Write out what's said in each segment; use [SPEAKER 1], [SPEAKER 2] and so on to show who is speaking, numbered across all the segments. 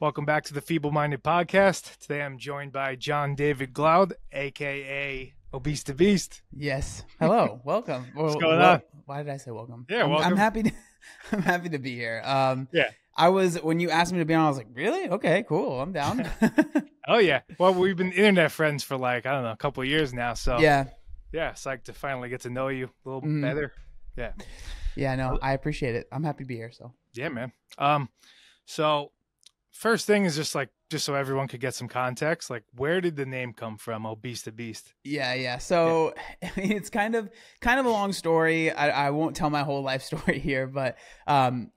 [SPEAKER 1] Welcome back to the Feeble Minded Podcast. Today I'm joined by John David Glaude, aka Obese the Beast.
[SPEAKER 2] Yes. Hello. Welcome.
[SPEAKER 1] What's going on?
[SPEAKER 2] Why did I say welcome?
[SPEAKER 1] Yeah,
[SPEAKER 2] I'm
[SPEAKER 1] welcome.
[SPEAKER 2] happy to I'm happy to be here.
[SPEAKER 1] Yeah.
[SPEAKER 2] I was when you asked me to be on, I was like, really? Okay, cool. I'm down.
[SPEAKER 1] Oh yeah. Well, we've been internet friends for like, I don't know, a couple of years now. So
[SPEAKER 2] Yeah.
[SPEAKER 1] it's like to finally get to know you a little bit better. Yeah.
[SPEAKER 2] Yeah, no, I appreciate it. I'm happy to be here. So
[SPEAKER 1] Yeah, man. So first thing is just so everyone could get some context, like where did the name come from, Obese the Beast?
[SPEAKER 2] Yeah. So it's kind of a long story. I won't tell my whole life story here, but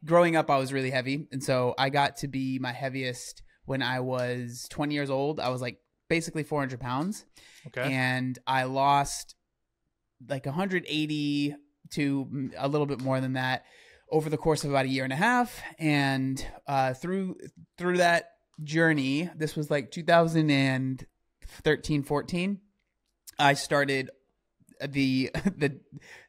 [SPEAKER 2] growing up I was really heavy. And so I got to be my heaviest when I was 20 years old. I was like basically 400 pounds.
[SPEAKER 1] Okay.
[SPEAKER 2] And I lost like 180 to a little bit more than that over the course of about a year and a half. And through that journey, this was like 2013, 14, I started the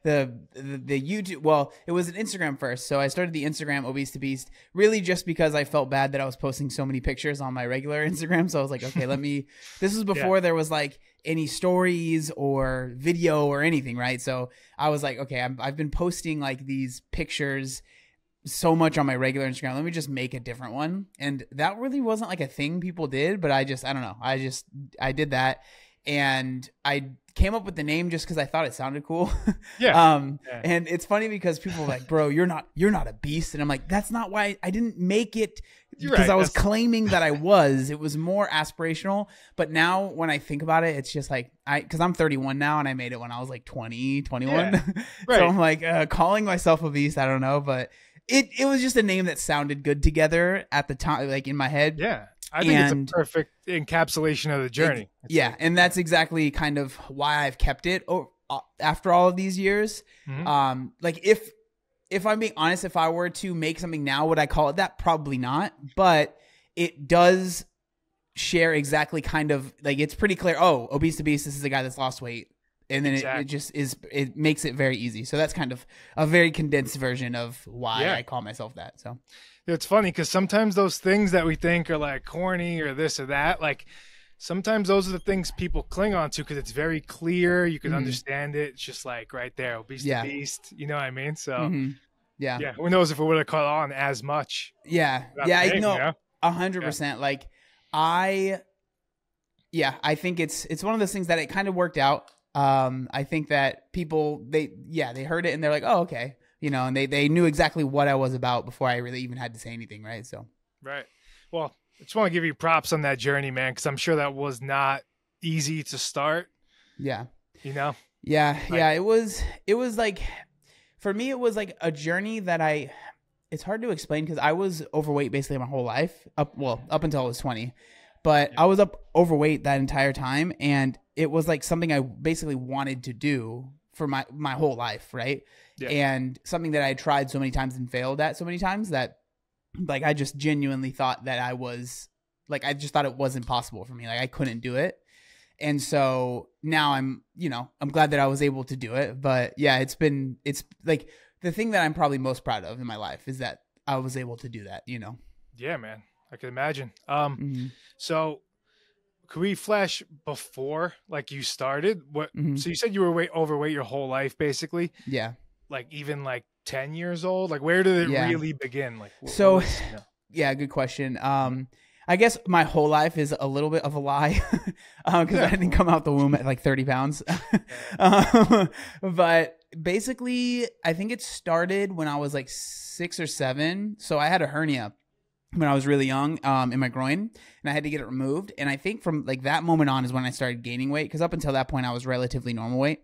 [SPEAKER 2] YouTube. Well, it was an Instagram first. So I started the Instagram Obese the Beast really just because I felt bad that I was posting so many pictures on my regular Instagram. So I was like, okay, this was before there was like any stories or video or anything, right? So I was like, okay, I've been posting like these pictures so much on my regular Instagram. Let me just make a different one. And that really wasn't like a thing people did, but I don't know. I did that. And I came up with the name just because I thought it sounded cool.
[SPEAKER 1] Yeah.
[SPEAKER 2] And it's funny because people are like, bro, you're not a beast. And I'm like, that's not why I didn't make it, because I was claiming that I was. It was more aspirational. But now when I think about it, it's just like, because I'm 31 now and I made it when I was like 20, 21.
[SPEAKER 1] Yeah. Right.
[SPEAKER 2] So I'm like calling myself a beast. I don't know. But it was just a name that sounded good together at the time, like in my head.
[SPEAKER 1] Yeah. I think it's a perfect encapsulation of the journey.
[SPEAKER 2] And that's exactly kind of why I've kept it after all of these years.
[SPEAKER 1] Mm-hmm.
[SPEAKER 2] Like if I'm being honest, if I were to make something now, would I call it that? Probably not. But it does share exactly kind of like, it's pretty clear. Oh, Obese the Beast, this is the guy that's lost weight. And then it makes it very easy. So that's kind of a very condensed version of why I call myself that. So
[SPEAKER 1] it's funny because sometimes those things that we think are like corny or this or that, like sometimes those are the things people cling on to because it's very clear. You can understand it. It's just like right there, Obese the Beast. You know what I mean? So yeah. Who knows if it would have caught on as much?
[SPEAKER 2] Yeah. I know 100%. Like I think it's one of those things that it kind of worked out. I think that people, they heard it and they're like, oh, okay. You know, and they knew exactly what I was about before I really even had to say anything. Right. So,
[SPEAKER 1] right. Well, I just want to give you props on that journey, man. Cause I'm sure that was not easy to start.
[SPEAKER 2] Yeah.
[SPEAKER 1] You know?
[SPEAKER 2] Yeah. Yeah. It was like, for me, it was like a journey that it's hard to explain because I was overweight basically my whole life up until I was 20, but I was overweight that entire time. And it was like something I basically wanted to do for my whole life. Right. Yeah. And something that I had tried so many times and failed at so many times that like, I just genuinely thought that I just thought it wasn't possible for me. Like I couldn't do it. And so now I'm glad that I was able to do it, but yeah, it's like the thing that I'm probably most proud of in my life is that I was able to do that, you know?
[SPEAKER 1] Yeah, man, I can imagine. So could we flash before like you started? So you said you were overweight your whole life, basically.
[SPEAKER 2] Yeah.
[SPEAKER 1] Like even like 10 years old, like where did it really begin? Like,
[SPEAKER 2] yeah, good question. I guess my whole life is a little bit of a lie because I didn't come out the womb at like 30 pounds. But basically, I think it started when I was like 6 or 7. So I had a hernia when I was really young in my groin, and I had to get it removed. And I think from like that moment on is when I started gaining weight, because up until that point I was relatively normal weight.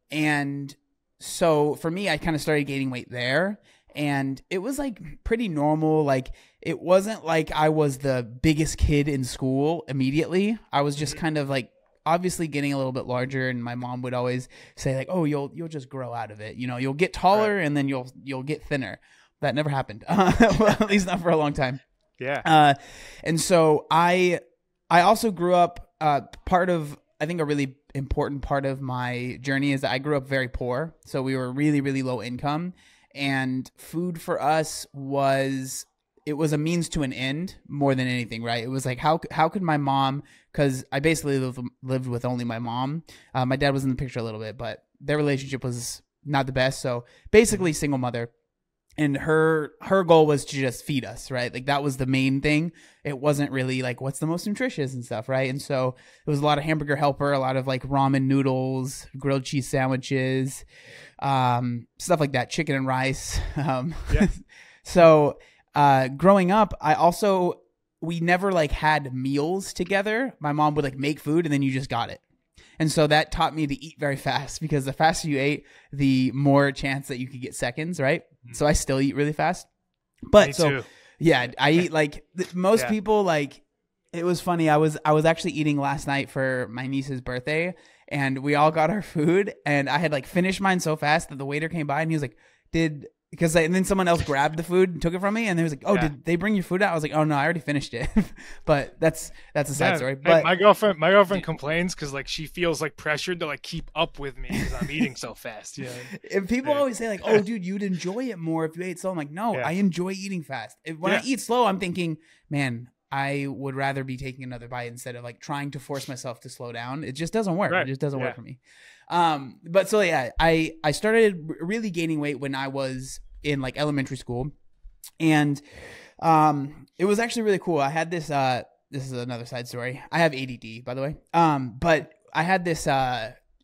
[SPEAKER 2] And so for me, I kind of started gaining weight there, and it was like pretty normal. Like it wasn't like I was the biggest kid in school immediately. I was just kind of like obviously getting a little bit larger, and my mom would always say like, "Oh, you'll just grow out of it. You know, you'll get taller and then you'll get thinner." That never happened. Well, at least not for a long time.
[SPEAKER 1] Yeah.
[SPEAKER 2] And so I also grew up, part of, I think a really important part of my journey is that I grew up very poor. So we were really, really low income, and food for us it was a means to an end more than anything, right? It was like, how could my mom, because I basically lived with only my mom. My dad was in the picture a little bit, but their relationship was not the best. So basically single mother. And her goal was to just feed us, right? Like that was the main thing. It wasn't really like what's the most nutritious and stuff, right? And so it was a lot of hamburger helper, a lot of like ramen noodles, grilled cheese sandwiches, stuff like that, chicken and rice. So growing up, we never like had meals together. My mom would like make food and then you just got it. And so that taught me to eat very fast, because the faster you ate, the more chance that you could get seconds, right? So I still eat really fast. But
[SPEAKER 1] Me
[SPEAKER 2] so
[SPEAKER 1] too.
[SPEAKER 2] yeah, I eat like most people. Like it was funny. I was actually eating last night for my niece's birthday, and we all got our food, and I had like finished mine so fast that the waiter came by and he was like, and then someone else grabbed the food and took it from me, and they was like, "Oh, did they bring your food out?" I was like, "Oh no, I already finished it." But that's a side story. But
[SPEAKER 1] my girlfriend complains because like she feels like pressured to like keep up with me because I'm eating so fast. Yeah.
[SPEAKER 2] And people always say like, "Oh, dude, you'd enjoy it more if you ate slow." I'm like, "No, I enjoy eating fast. When I eat slow, I'm thinking, man, I would rather be taking another bite instead of like trying to force myself to slow down. It just doesn't work. Right. It just doesn't work for me." But so yeah, I started really gaining weight when I was in like elementary school, and it was actually really cool. I had this this is another side story. I have ADD, by the way. But I had this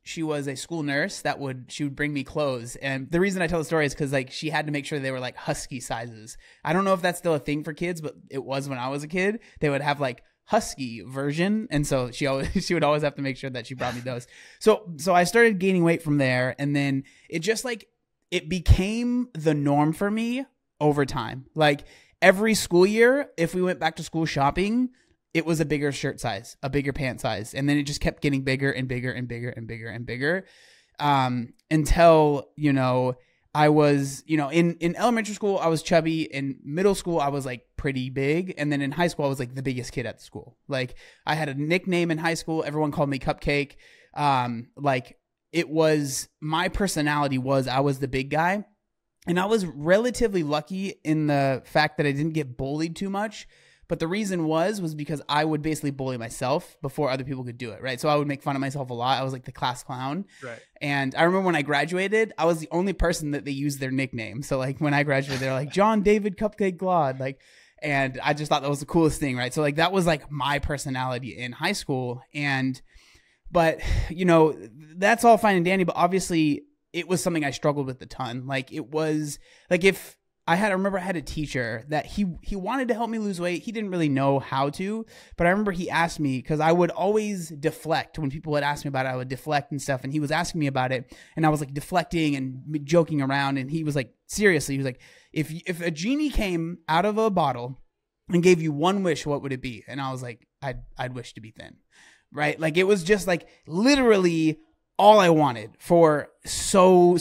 [SPEAKER 2] she was a school nurse she would bring me clothes, and the reason I tell the story is because like she had to make sure they were like husky sizes. I don't know if that's still a thing for kids, but it was when I was a kid. They would have like husky version, and so she would always have to make sure that she brought me those. So I started gaining weight from there, and then it just like it became the norm for me over time. Like every school year, if we went back to school shopping, it was a bigger shirt size, a bigger pant size. And then it just kept getting bigger and bigger and bigger and bigger and bigger. Until, I was, in elementary school, I was chubby. In middle school, I was like pretty big. And then in high school, I was like the biggest kid at the school. Like I had a nickname in high school. Everyone called me Cupcake. It was, my personality was, I was the big guy, and I was relatively lucky in the fact that I didn't get bullied too much. But the reason was because I would basically bully myself before other people could do it. Right. So I would make fun of myself a lot. I was like the class clown. Right. And I remember when I graduated, I was the only person that they used their nickname. So like when I graduated, they're like John David Cupcake Glaude, like, and I just thought that was the coolest thing. Right. So like that was like my personality in high school. But, that's all fine and dandy, but obviously it was something I struggled with a ton. Like it was like I remember I had a teacher that he wanted to help me lose weight. He didn't really know how to, but I remember he asked me, because I would always deflect when people would ask me about it. I would deflect and stuff, and he was asking me about it, and I was like deflecting and joking around, and he was like, seriously, he was like, if a genie came out of a bottle and gave you one wish, what would it be? And I was like, I'd wish to be thin. Right? Like it was just like literally all I wanted for so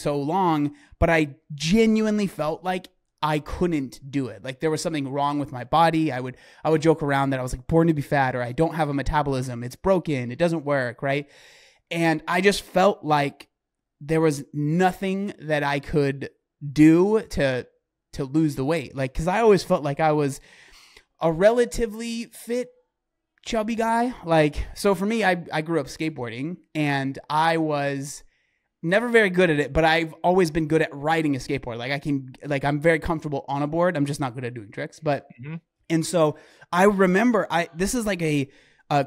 [SPEAKER 2] long, but I genuinely felt like I couldn't do it. Like there was something wrong with my body. I would joke around that I was like born to be fat, or I don't have a metabolism. It's broken. It doesn't work. Right. And I just felt like there was nothing that I could do to lose the weight. Like, cause I always felt like I was a relatively fit, chubby guy. Like, so for me, I grew up skateboarding, and I was never very good at it, but I've always been good at riding a skateboard. Like I'm very comfortable on a board. I'm just not good at doing tricks. But, and so I remember this is like a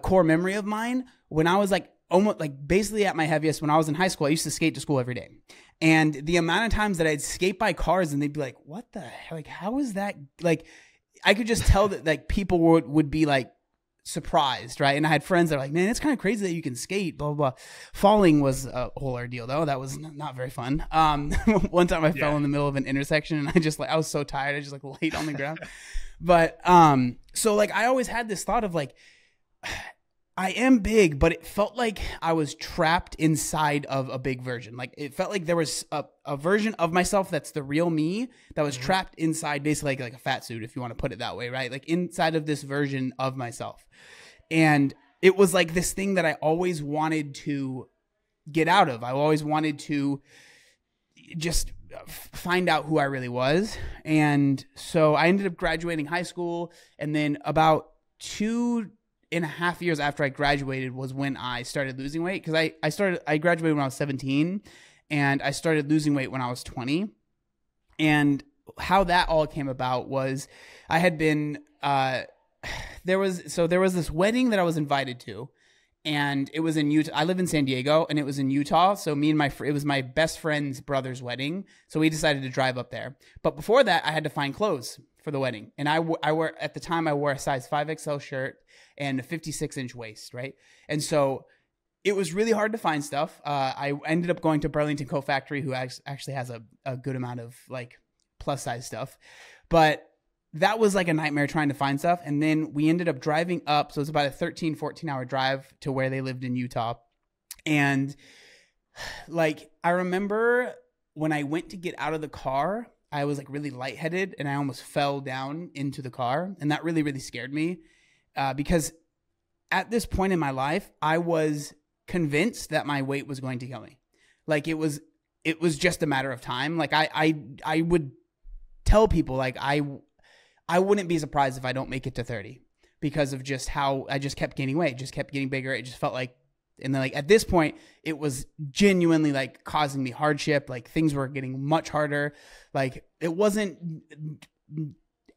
[SPEAKER 2] core memory of mine when I was like almost like basically at my heaviest when I was in high school. I used to skate to school every day. And the amount of times that I'd skate by cars and they'd be like, what the hell? Like, how is that? Like, I could just tell that like people would be like, surprised, right? And I had friends that were like, man, it's kind of crazy that you can skate, blah, blah, blah. Falling was a whole ordeal, though. That was not very fun. One time I fell in the middle of an intersection, and I was so tired, I just like laid on the ground. But so like I always had this thought of like, I am big, but it felt like I was trapped inside of a big version. Like it felt like there was a version of myself that's the real me that was trapped inside basically like a fat suit, if you want to put it that way, right? Like inside of this version of myself. And it was like this thing that I always wanted to get out of. I always wanted to just find out who I really was. And so I ended up graduating high school, and then about 2.5 years after I graduated was when I started losing weight, because I graduated when I was 17, and I started losing weight when I was 20. And how that all came about was I had been there was this wedding that I was invited to, and it was in Utah. I live in San Diego, and it was in Utah. So it was my best friend's brother's wedding. So we decided to drive up there. But before that, I had to find clothes for the wedding. And I wore at the time, I wore a size 5XL shirt and a 56-inch waist, right? And so it was really hard to find stuff. I ended up going to Burlington Coat Factory, who actually has a good amount of like plus size stuff. But that was like a nightmare trying to find stuff. And then we ended up driving up. So it's about a 14 hour drive to where they lived in Utah. And like, I remember when I went to get out of the car, I was like really lightheaded, and I almost fell down into the car. And that really, really scared me because at this point in my life, I was convinced that my weight was going to kill me. Like it was just a matter of time. Like I would tell people, like, I wouldn't be surprised if I don't make it to 30 because of just how I just kept gaining weight, just kept getting bigger. It just felt like, and then like at this point, it was genuinely like causing me hardship. Like things were getting much harder. Like it wasn't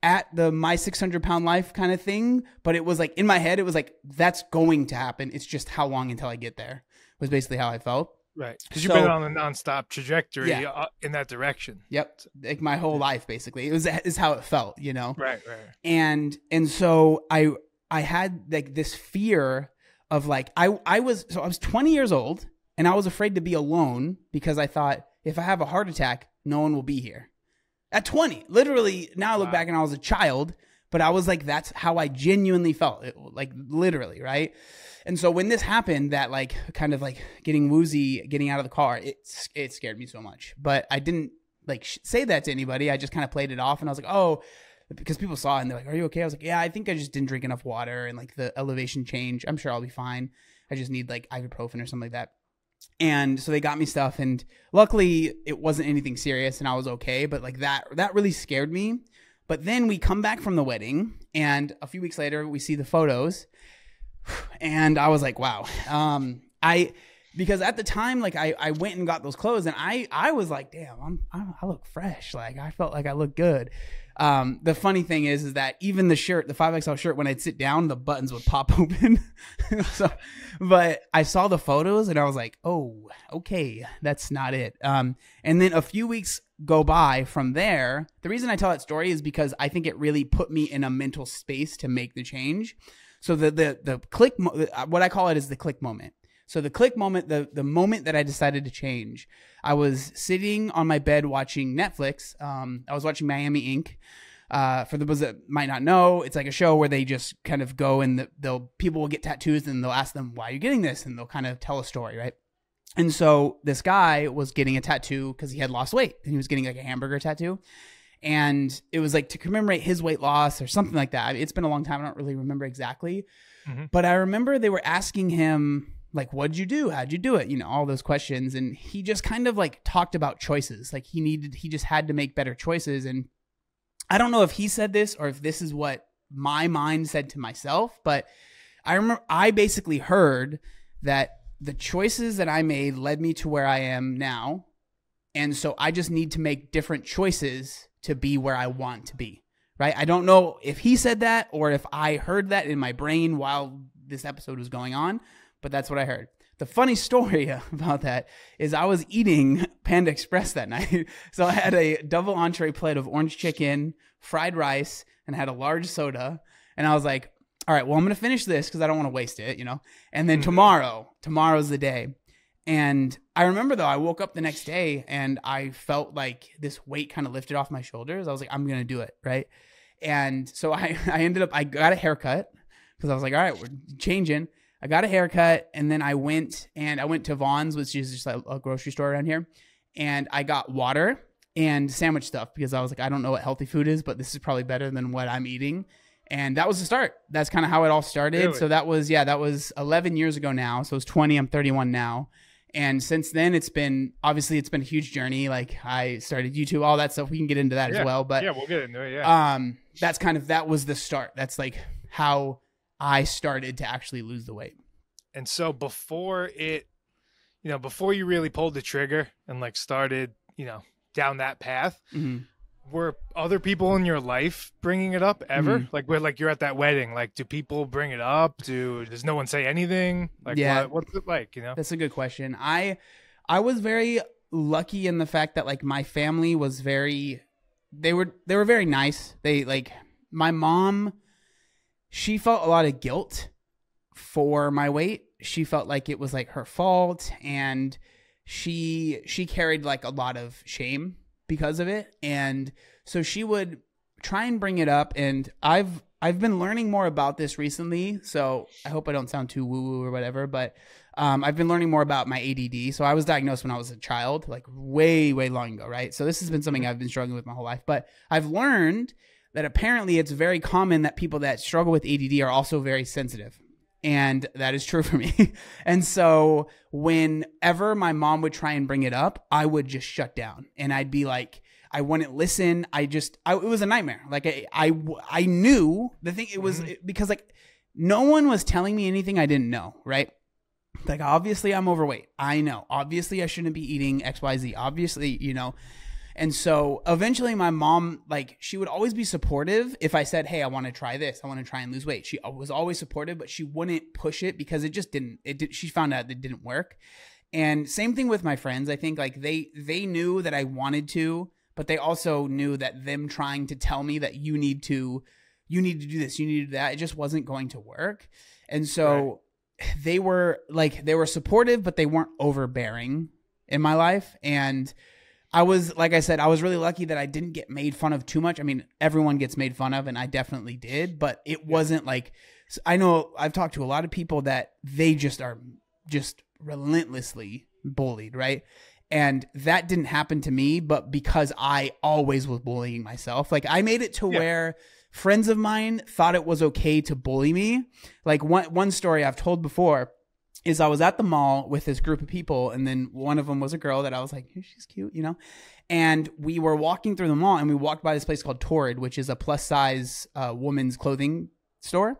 [SPEAKER 2] at the my 600-pound life kind of thing, but it was like in my head, it was like, that's going to happen. It's just how long until I get there was basically how I felt.
[SPEAKER 1] Right. Because you've been on a nonstop trajectory in that direction.
[SPEAKER 2] Yep. Like my whole life, basically. Is how it felt, you know?
[SPEAKER 1] Right.
[SPEAKER 2] And so I had like this fear of like, I was 20 years old, and I was afraid to be alone because I thought, if I have a heart attack, no one will be here. At 20, literally, now I look back and I was a child, but I was like, that's how I genuinely felt. Like literally, right? And so when this happened, that like kind of like getting woozy, getting out of the car, it scared me so much. But I didn't like say that to anybody. I just kind of played it off, and I was like, oh, because people saw it and they're like, are you okay? I was like, yeah, I think I just didn't drink enough water, and like the elevation change. I'm sure I'll be fine. I just need like ibuprofen or something like that. And so they got me stuff, and luckily it wasn't anything serious and I was okay. But like that really scared me. But then we come back from the wedding, and a few weeks later we see the photos. And I was like, wow. Because at the time, like I went and got those clothes, and I was like, damn, I look fresh. Like I felt like I looked good. The funny thing is that even the shirt, the 5XL shirt, when I'd sit down, the buttons would pop open. But I saw the photos and I was like, oh, okay, that's not it. And then a few weeks go by from there. The reason I tell that story is because I think it really put me in a mental space to make the change. So the click, what I call it is the click moment. So the click moment, the moment that I decided to change, I was sitting on my bed watching Netflix. I was watching Miami Ink. For those that might not know, it's like a show where they just kind of go and people will get tattoos, and they'll ask them, why are you getting this? And they'll kind of tell a story, right? And so this guy was getting a tattoo because he had lost weight, and he was getting like a hamburger tattoo. And it was like to commemorate his weight loss or something like that. It's been a long time. I don't really remember exactly. Mm-hmm. But I remember they were asking him, like, what'd you do? How'd you do it? You know, all those questions. And he just kind of like talked about choices. Like he just had to make better choices. And I don't know if he said this or if this is what my mind said to myself, but I remember I basically heard that the choices that I made led me to where I am now. And so I just need to make different choices to be where I want to be, right? I don't know if he said that or if I heard that in my brain while this episode was going on, but that's what I heard. The funny story about that is I was eating Panda Express that night. So I had a double entree plate of orange chicken, fried rice, and had a large soda. And I was like, all right, well, I'm going to finish this because I don't want to waste it, you know? And then tomorrow's the day. And I remember, though, I woke up the next day and I felt like this weight kind of lifted off my shoulders. I was like, I'm going to do it, right? And so I got a haircut because I was like, all right, we're changing. I got a haircut, and then I went to Vaughn's, which is just a grocery store around here, and I got water and sandwich stuff because I was like, I don't know what healthy food is, but this is probably better than what I'm eating. And that was the start. That's kind of how it all started. Really? So that was 11 years ago now. So it was 20. I'm 31 now. And since then, it's been a huge journey. Like I started YouTube, all that stuff. We can get into that as well. But
[SPEAKER 1] we'll get into it. Yeah.
[SPEAKER 2] That was the start. That's like how I started to actually lose the weight.
[SPEAKER 1] And so before you really pulled the trigger and like started, down that path, were other people in your life bringing it up ever? Like where like you're at that wedding, like do people bring it up? Does no one say anything? Like what's it like,
[SPEAKER 2] That's a good question. I was very lucky in the fact that like my family was they were very nice. They like my mom, she felt a lot of guilt for my weight. She felt like it was like her fault, and she carried like a lot of shame because of it. And so she would try and bring it up, and I've been learning more about this recently, so I hope I don't sound too woo-woo or whatever, but I've been learning more about my ADD. So I was diagnosed when I was a child, like way, way long ago, right? So this has been something I've been struggling with my whole life, but I've learned that apparently it's very common that people that struggle with ADD are also very sensitive. And that is true for me. And so whenever my mom would try and bring it up, I would just shut down, and I'd be like, I wouldn't listen. It was a nightmare. Like I knew the thing. It was because like no one was telling me anything I didn't know. Right. Like obviously I'm overweight. I know. Obviously I shouldn't be eating XYZ. Obviously, And so eventually my mom, like she would always be supportive if I said, hey, I want to try this. I want to try and lose weight. She was always supportive, but she wouldn't push it because it just didn't, she found out it didn't work. And same thing with my friends. I think like they knew that I wanted to, but they also knew that them trying to tell me that you need to do this, you need to do that, it just wasn't going to work. And so they were supportive, but they weren't overbearing in my life. And like I said, I was really lucky that I didn't get made fun of too much. I mean, everyone gets made fun of, and I definitely did, but it wasn't like, I know I've talked to a lot of people that they just are just relentlessly bullied, right? And that didn't happen to me, but because I always was bullying myself. Like I made it to where friends of mine thought it was okay to bully me. Like one story I've told before is I was at the mall with this group of people, and then one of them was a girl that I was like, hey, she's cute, and we were walking through the mall, and we walked by this place called Torrid, which is a plus size woman's clothing store.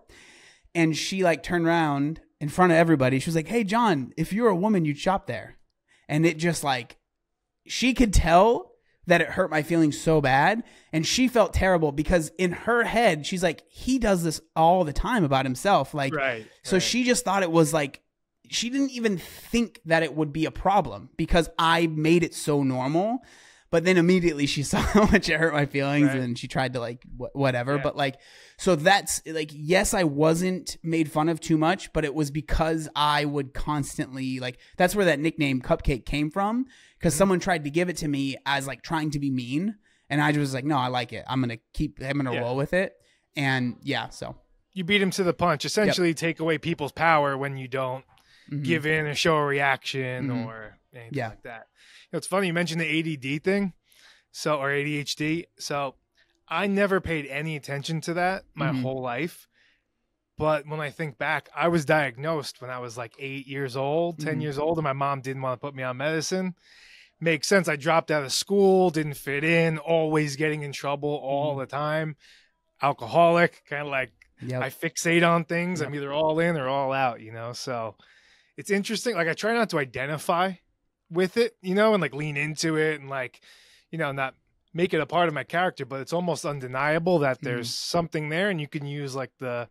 [SPEAKER 2] And she like turned around in front of everybody. She was like, hey, John, if you're a woman, you'd shop there. And it just like, she could tell that it hurt my feelings so bad. And she felt terrible because in her head, she's like, he does this all the time about himself. Like, so she just thought it was like, she didn't even think that it would be a problem because I made it so normal. But then immediately she saw how much it hurt my feelings, and she tried to like whatever. But like, so that's like, yes, I wasn't made fun of too much, but it was because I would constantly like, that's where that nickname Cupcake came from, because someone tried to give it to me as like trying to be mean. And I was like, no, I like it. I'm going to roll with it. And so.
[SPEAKER 1] You beat him to the punch, essentially take away people's power when you don't give in or show a reaction or anything like that. It's funny you mentioned the ADD thing, or ADHD. So I never paid any attention to that my whole life. But when I think back, I was diagnosed when I was like 8 years old, 10 years old, and my mom didn't want to put me on medicine. Makes sense. I dropped out of school, didn't fit in, always getting in trouble all the time. Alcoholic, kind of like I fixate on things. I'm either all in or all out, So it's interesting. Like I try not to identify with it, and like lean into it and like, not make it a part of my character, but it's almost undeniable that there's something there, and you can use like the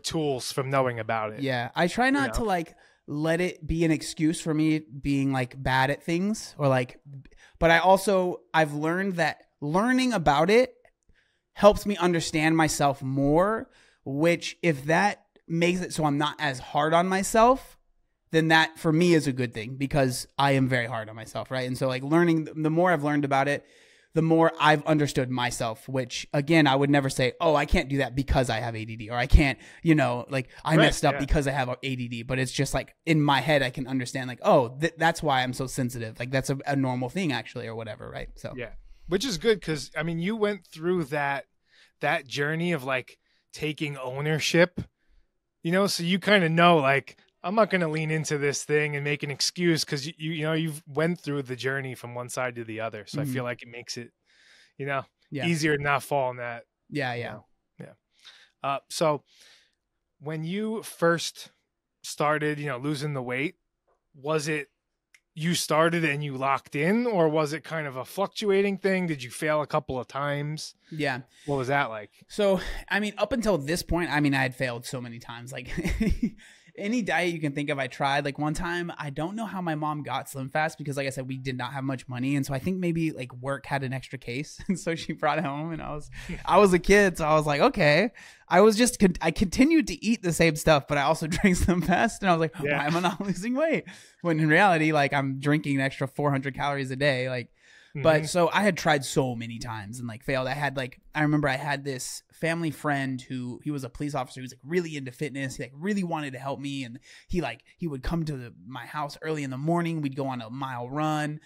[SPEAKER 1] tools from knowing about it.
[SPEAKER 2] Yeah. I try not to like let it be an excuse for me being like bad at things or like, but I've learned that learning about it helps me understand myself more, which if that makes it so I'm not as hard on myself, then that for me is a good thing because I am very hard on myself, right? And so like learning, the more I've learned about it, the more I've understood myself, which again, I would never say, oh, I can't do that because I have ADD, or I can't, like I messed up because I have ADD, but it's just like in my head, I can understand like, oh, that's why I'm so sensitive. Like that's a normal thing actually, or whatever. Right. So,
[SPEAKER 1] which is good. Cause I mean, you went through that journey of like taking ownership, so you kind of know like, I'm not going to lean into this thing and make an excuse because you've went through the journey from one side to the other. So I feel like it makes it, easier to not fall in that.
[SPEAKER 2] Yeah.
[SPEAKER 1] Yeah. So when you first started, losing the weight, was it you started and you locked in, or was it kind of a fluctuating thing? Did you fail a couple of times?
[SPEAKER 2] Yeah.
[SPEAKER 1] What was that like?
[SPEAKER 2] So, I mean, up until this point, I had failed so many times. Like any diet you can think of, I tried. Like one time, I don't know how my mom got Slim Fast because, like I said, we did not have much money. And so I think maybe like work had an extra case. And so she brought it home and I was a kid. So I was like, okay. I continued to eat the same stuff, but I also drank Slim Fast. And I was like, why am I not losing weight? When in reality, like I'm drinking an extra 400 calories a day. Like, but so I had tried so many times and like failed. I remember I had this family friend he was a police officer. He was like really into fitness. He like really wanted to help me. And he would come to my house early in the morning. We'd go on a mile run.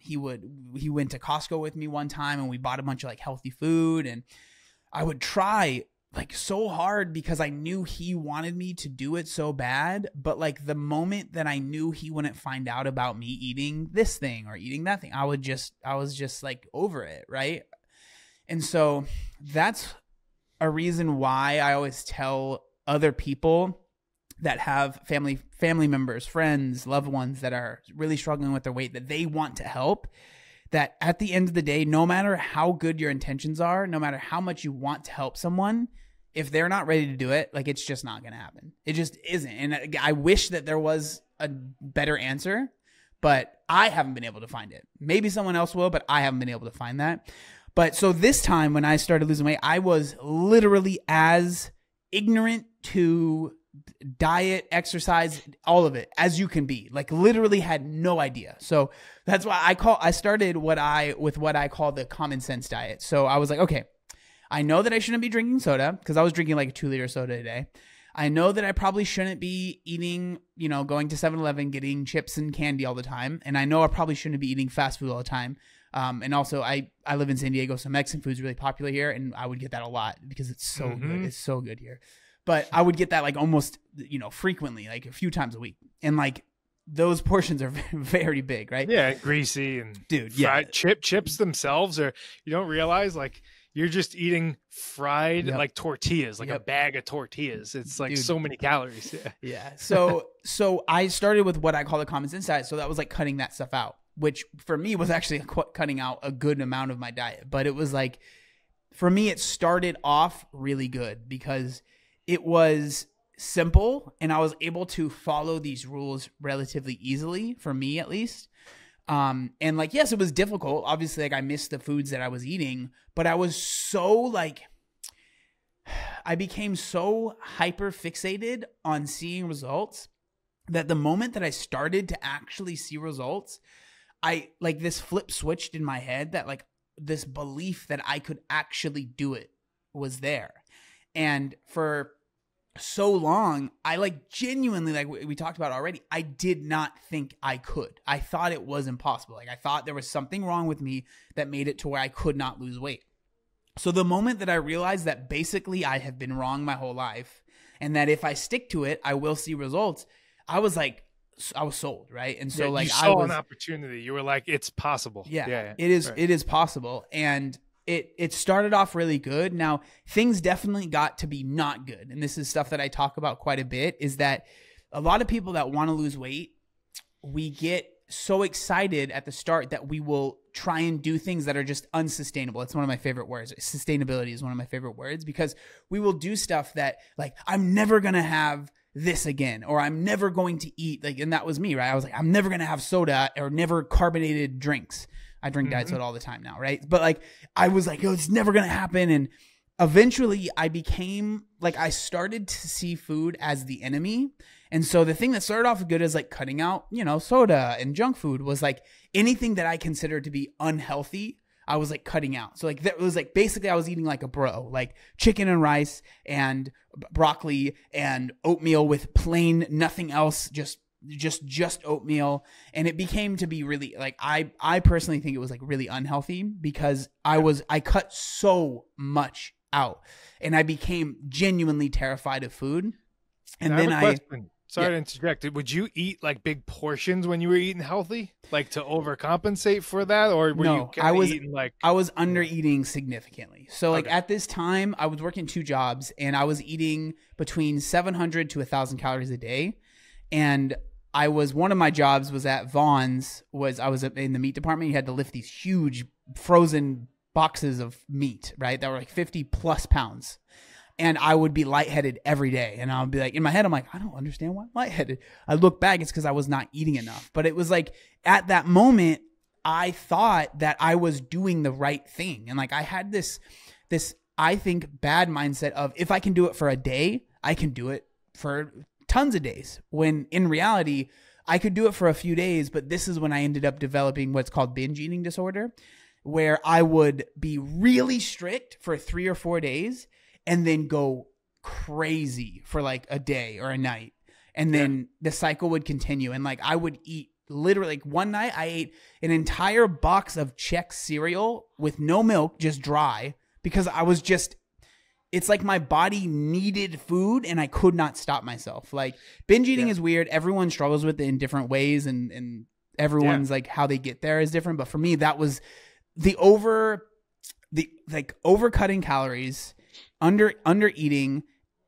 [SPEAKER 2] He went to Costco with me one time and we bought a bunch of like healthy food. And I would try like so hard because I knew he wanted me to do it so bad. But like the moment that I knew he wouldn't find out about me eating this thing or eating that thing, I was just like over it. Right. And so that's a reason why I always tell other people that have family members, friends, loved ones that are really struggling with their weight, that they want to help, that at the end of the day, no matter how good your intentions are, no matter how much you want to help someone, if they're not ready to do it, like it's just not going to happen. It just isn't. And I wish that there was a better answer, but I haven't been able to find it. Maybe someone else will, but I haven't been able to find that. But so this time when I started losing weight, I was literally as ignorant to diet, exercise, all of it as you can be. Like literally had no idea. So that's why I started with what I call the common sense diet. So I was like, okay, I know that I shouldn't be drinking soda because I was drinking like a 2-liter soda a day. I know that I probably shouldn't be eating, going to 7-Eleven, getting chips and candy all the time. And I know I probably shouldn't be eating fast food all the time. And also I live in San Diego, so Mexican food is really popular here. And I would get that a lot because it's so good. It's so good here. But I would get that like almost, frequently, like a few times a week. And like those portions are very big, right?
[SPEAKER 1] Yeah, greasy and fried chips themselves, or you don't realize like you're just eating fried like tortillas, like a bag of tortillas. It's like so many calories.
[SPEAKER 2] Yeah. So I started with what I call the common sense diet. So that was like cutting that stuff out, which for me was actually cutting out a good amount of my diet. But it was like, for me, it started off really good because it was simple and I was able to follow these rules relatively easily, for me at least. And like, yes, it was difficult. Obviously, like I missed the foods that I was eating, but I was so like, I became so hyper fixated on seeing results that the moment that I started to actually see results, I like this flip switched in my head that like this belief that I could actually do it was there. And for so long, I like genuinely, like we talked about already, I did not think I could. I thought it was impossible. Like I thought there was something wrong with me that made it to where I could not lose weight. So the moment that I realized that basically I have been wrong my whole life and that if I stick to it, I will see results, I was sold, right? And so like
[SPEAKER 1] you saw an opportunity. You were like, it's possible.
[SPEAKER 2] Yeah. It is possible. And it started off really good. Now, things definitely got to be not good. And this is stuff that I talk about quite a bit, is that a lot of people that want to lose weight, we get so excited at the start that we will try and do things that are just unsustainable. It's one of my favorite words. Sustainability is one of my favorite words, because we will do stuff that like, I'm never going to have this again, or I'm never going to eat like, and that was me, right? I was like, I'm never going to have soda or never carbonated drinks. I drink diet soda all the time now, right? But like, I was like, oh, it's never going to happen. And eventually I became like, I started to see food as the enemy. And so the thing that started off good is like cutting out, soda and junk food, was like anything that I considered to be unhealthy, I was like cutting out. So like that was like, basically I was eating like a bro, like chicken and rice and broccoli and oatmeal with plain nothing else, just oatmeal. And it became to be really like, I personally think it was like really unhealthy, because I cut so much out and I became genuinely terrified of food. And then
[SPEAKER 1] Sorry to interject. Would you eat like big portions when you were eating healthy, like to overcompensate for that, or were you
[SPEAKER 2] I was
[SPEAKER 1] eating like?
[SPEAKER 2] I was under eating significantly. So like at this time, I was working 2 jobs and I was eating between 700 to 1,000 calories a day, and one of my jobs was at Vaughn's. I was in the meat department. You had to lift these huge frozen boxes of meat, right? That were like 50 plus pounds. And I would be lightheaded every day. And I would be like, in my head, I'm like, I don't understand why I'm lightheaded. I look back, it's because I was not eating enough. But it was like, at that moment, I thought that I was doing the right thing. And like, I had this, I think, bad mindset of, if I can do it for a day, I can do it for tons of days. When in reality, I could do it for a few days, but this is when I ended up developing what's called binge eating disorder, where I would be really strict for 3 or 4 days and then go crazy for like a day or a night. And then the cycle would continue. And like, I would eat literally, like one night I ate an entire box of Chex cereal with no milk, just dry, because I was just, it's like my body needed food and I could not stop myself. Like, binge eating is weird. Everyone struggles with it in different ways, and everyone's like, how they get there is different. But for me, that was the overcutting calories, under eating.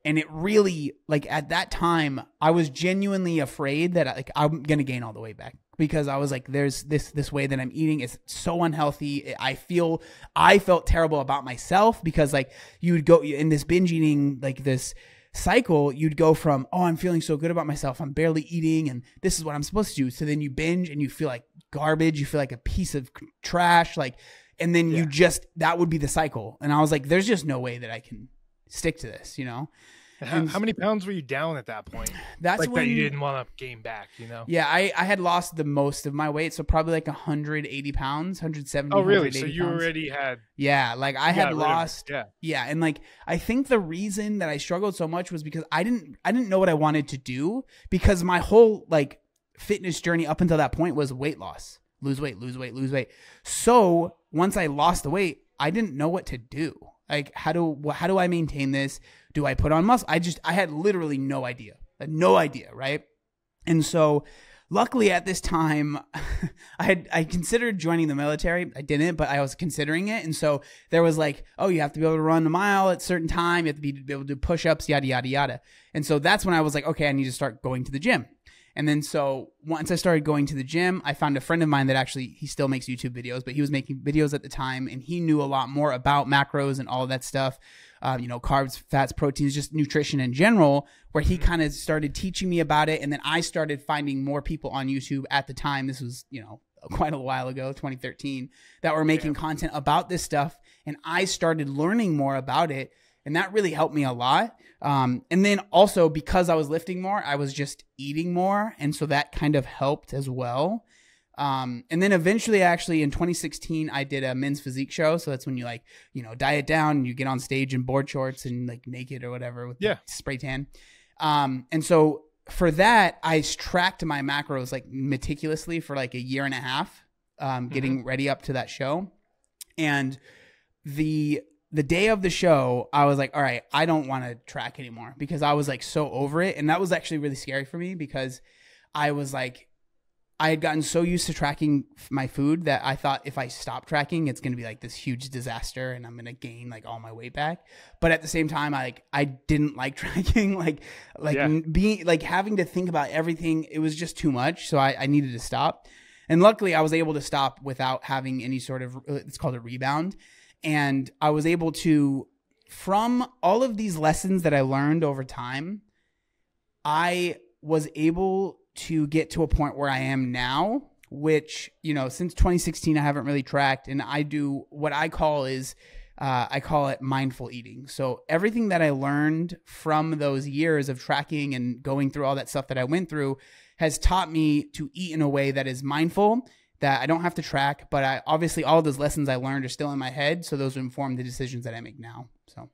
[SPEAKER 2] And it really, like, at that time, I was genuinely afraid that like I'm gonna gain all the weight back, because I was like, there's this way that I'm eating is so unhealthy. I felt terrible about myself, because like you would go in this binge eating, like this cycle, you'd go from, oh, I'm feeling so good about myself, I'm barely eating, and this is what I'm supposed to do. So then you binge and you feel like garbage, you feel like a piece of trash, like, and then you just, that would be the cycle. And I was like, there's just no way that I can stick to this, you know?
[SPEAKER 1] How many pounds were you down at that point?
[SPEAKER 2] That's
[SPEAKER 1] like
[SPEAKER 2] when
[SPEAKER 1] that you didn't want to gain back, you know?
[SPEAKER 2] Yeah, I had lost the most of my weight, so probably like 180 pounds, 170.
[SPEAKER 1] Oh, really? So you already had?
[SPEAKER 2] Yeah, like I had lost. Yeah, and like I think the reason that I struggled so much was because I didn't know what I wanted to do, because my whole like fitness journey up until that point was weight loss, lose weight, lose weight, lose weight. So once I lost the weight, I didn't know what to do. Like, how do I maintain this? Do I put on muscle? I had literally no idea, right? And so luckily at this time, I considered joining the military. I didn't, but I was considering it. And so there was like, oh, you have to be able to run a mile at a certain time. You have to be able to do push-ups, yada, yada, yada. And so that's when I was like, okay, I need to start going to the gym. And then so once I started going to the gym, I found a friend of mine that actually, he still makes YouTube videos, but he was making videos at the time, and he knew a lot more about macros and all of that stuff, carbs, fats, proteins, just nutrition in general, where he kind of started teaching me about it. And then I started finding more people on YouTube at the time. This was, quite a while ago, 2013, that were making content about this stuff. And I started learning more about it. And that really helped me a lot. And then also, because I was lifting more, I was just eating more. And so that kind of helped as well. And then eventually, actually, in 2016, I did a men's physique show. So that's when you diet down and you get on stage in board shorts and like naked or whatever with the spray tan. And so for that, I tracked my macros like meticulously for like a year and a half, getting ready up to that show. And the day of the show, I was like, all right, I don't want to track anymore, because I was like so over it. And that was actually really scary for me, because I was like, I had gotten so used to tracking my food that I thought if I stop tracking, it's going to be like this huge disaster and I'm going to gain like all my weight back. But at the same time, I didn't like tracking, being like having to think about everything. It was just too much. So I needed to stop. And luckily I was able to stop without having any sort of, it's called a rebound. And I was able to, from all of these lessons that I learned over time, I was able to get to a point where I am now, which, since 2016, I haven't really tracked. And I do what I call I call it mindful eating. So everything that I learned from those years of tracking and going through all that stuff that I went through has taught me to eat in a way that is mindful, that I don't have to track, but obviously all of those lessons I learned are still in my head. So those inform the decisions that I make now. So.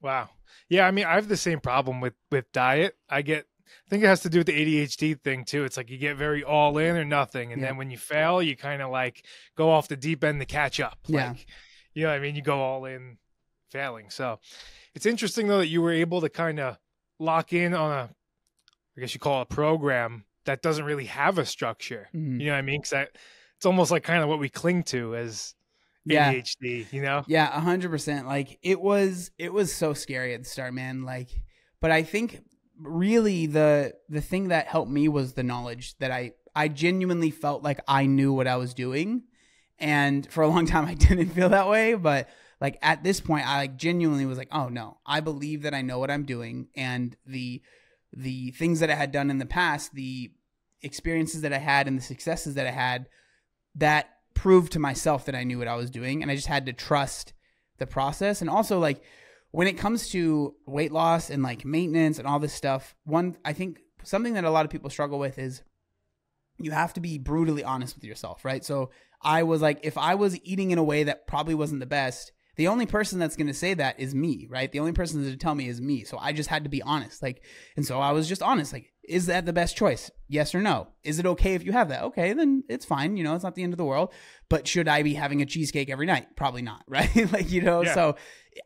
[SPEAKER 1] Wow. Yeah. I mean, I have the same problem with diet. I think it has to do with the ADHD thing too. It's like you get very all in or nothing. And then when you fail, you kind of like go off the deep end to catch up. Like, you know what I mean? You go all in failing. So it's interesting though, that you were able to kind of lock in on I guess you call it a program that doesn't really have a structure.
[SPEAKER 2] Mhm.
[SPEAKER 1] You know what I mean? Because it's almost like kind of what we cling to as ADHD, you know?
[SPEAKER 2] Yeah, 100%. Like it was so scary at the start, man. Like, but I think really the thing that helped me was the knowledge that I genuinely felt like I knew what I was doing. And for a long time I didn't feel that way, but like at this point I like genuinely was like, oh no, I believe that I know what I'm doing. And the things that I had done in the past, the experiences that I had and the successes that I had, that proved to myself that I knew what I was doing. And I just had to trust the process. And also, like, when it comes to weight loss and like maintenance and all this stuff, I think something that a lot of people struggle with is you have to be brutally honest with yourself, right? So I was like, if I was eating in a way that probably wasn't the best, the only person that's going to say that is me, right? The only person to tell me is me. So I just had to be honest. Like, and so I was just honest. Like, is that the best choice? Yes or no? Is it okay if you have that? Okay, then it's fine. You know, it's not the end of the world. But should I be having a cheesecake every night? Probably not, right? Like, you know, so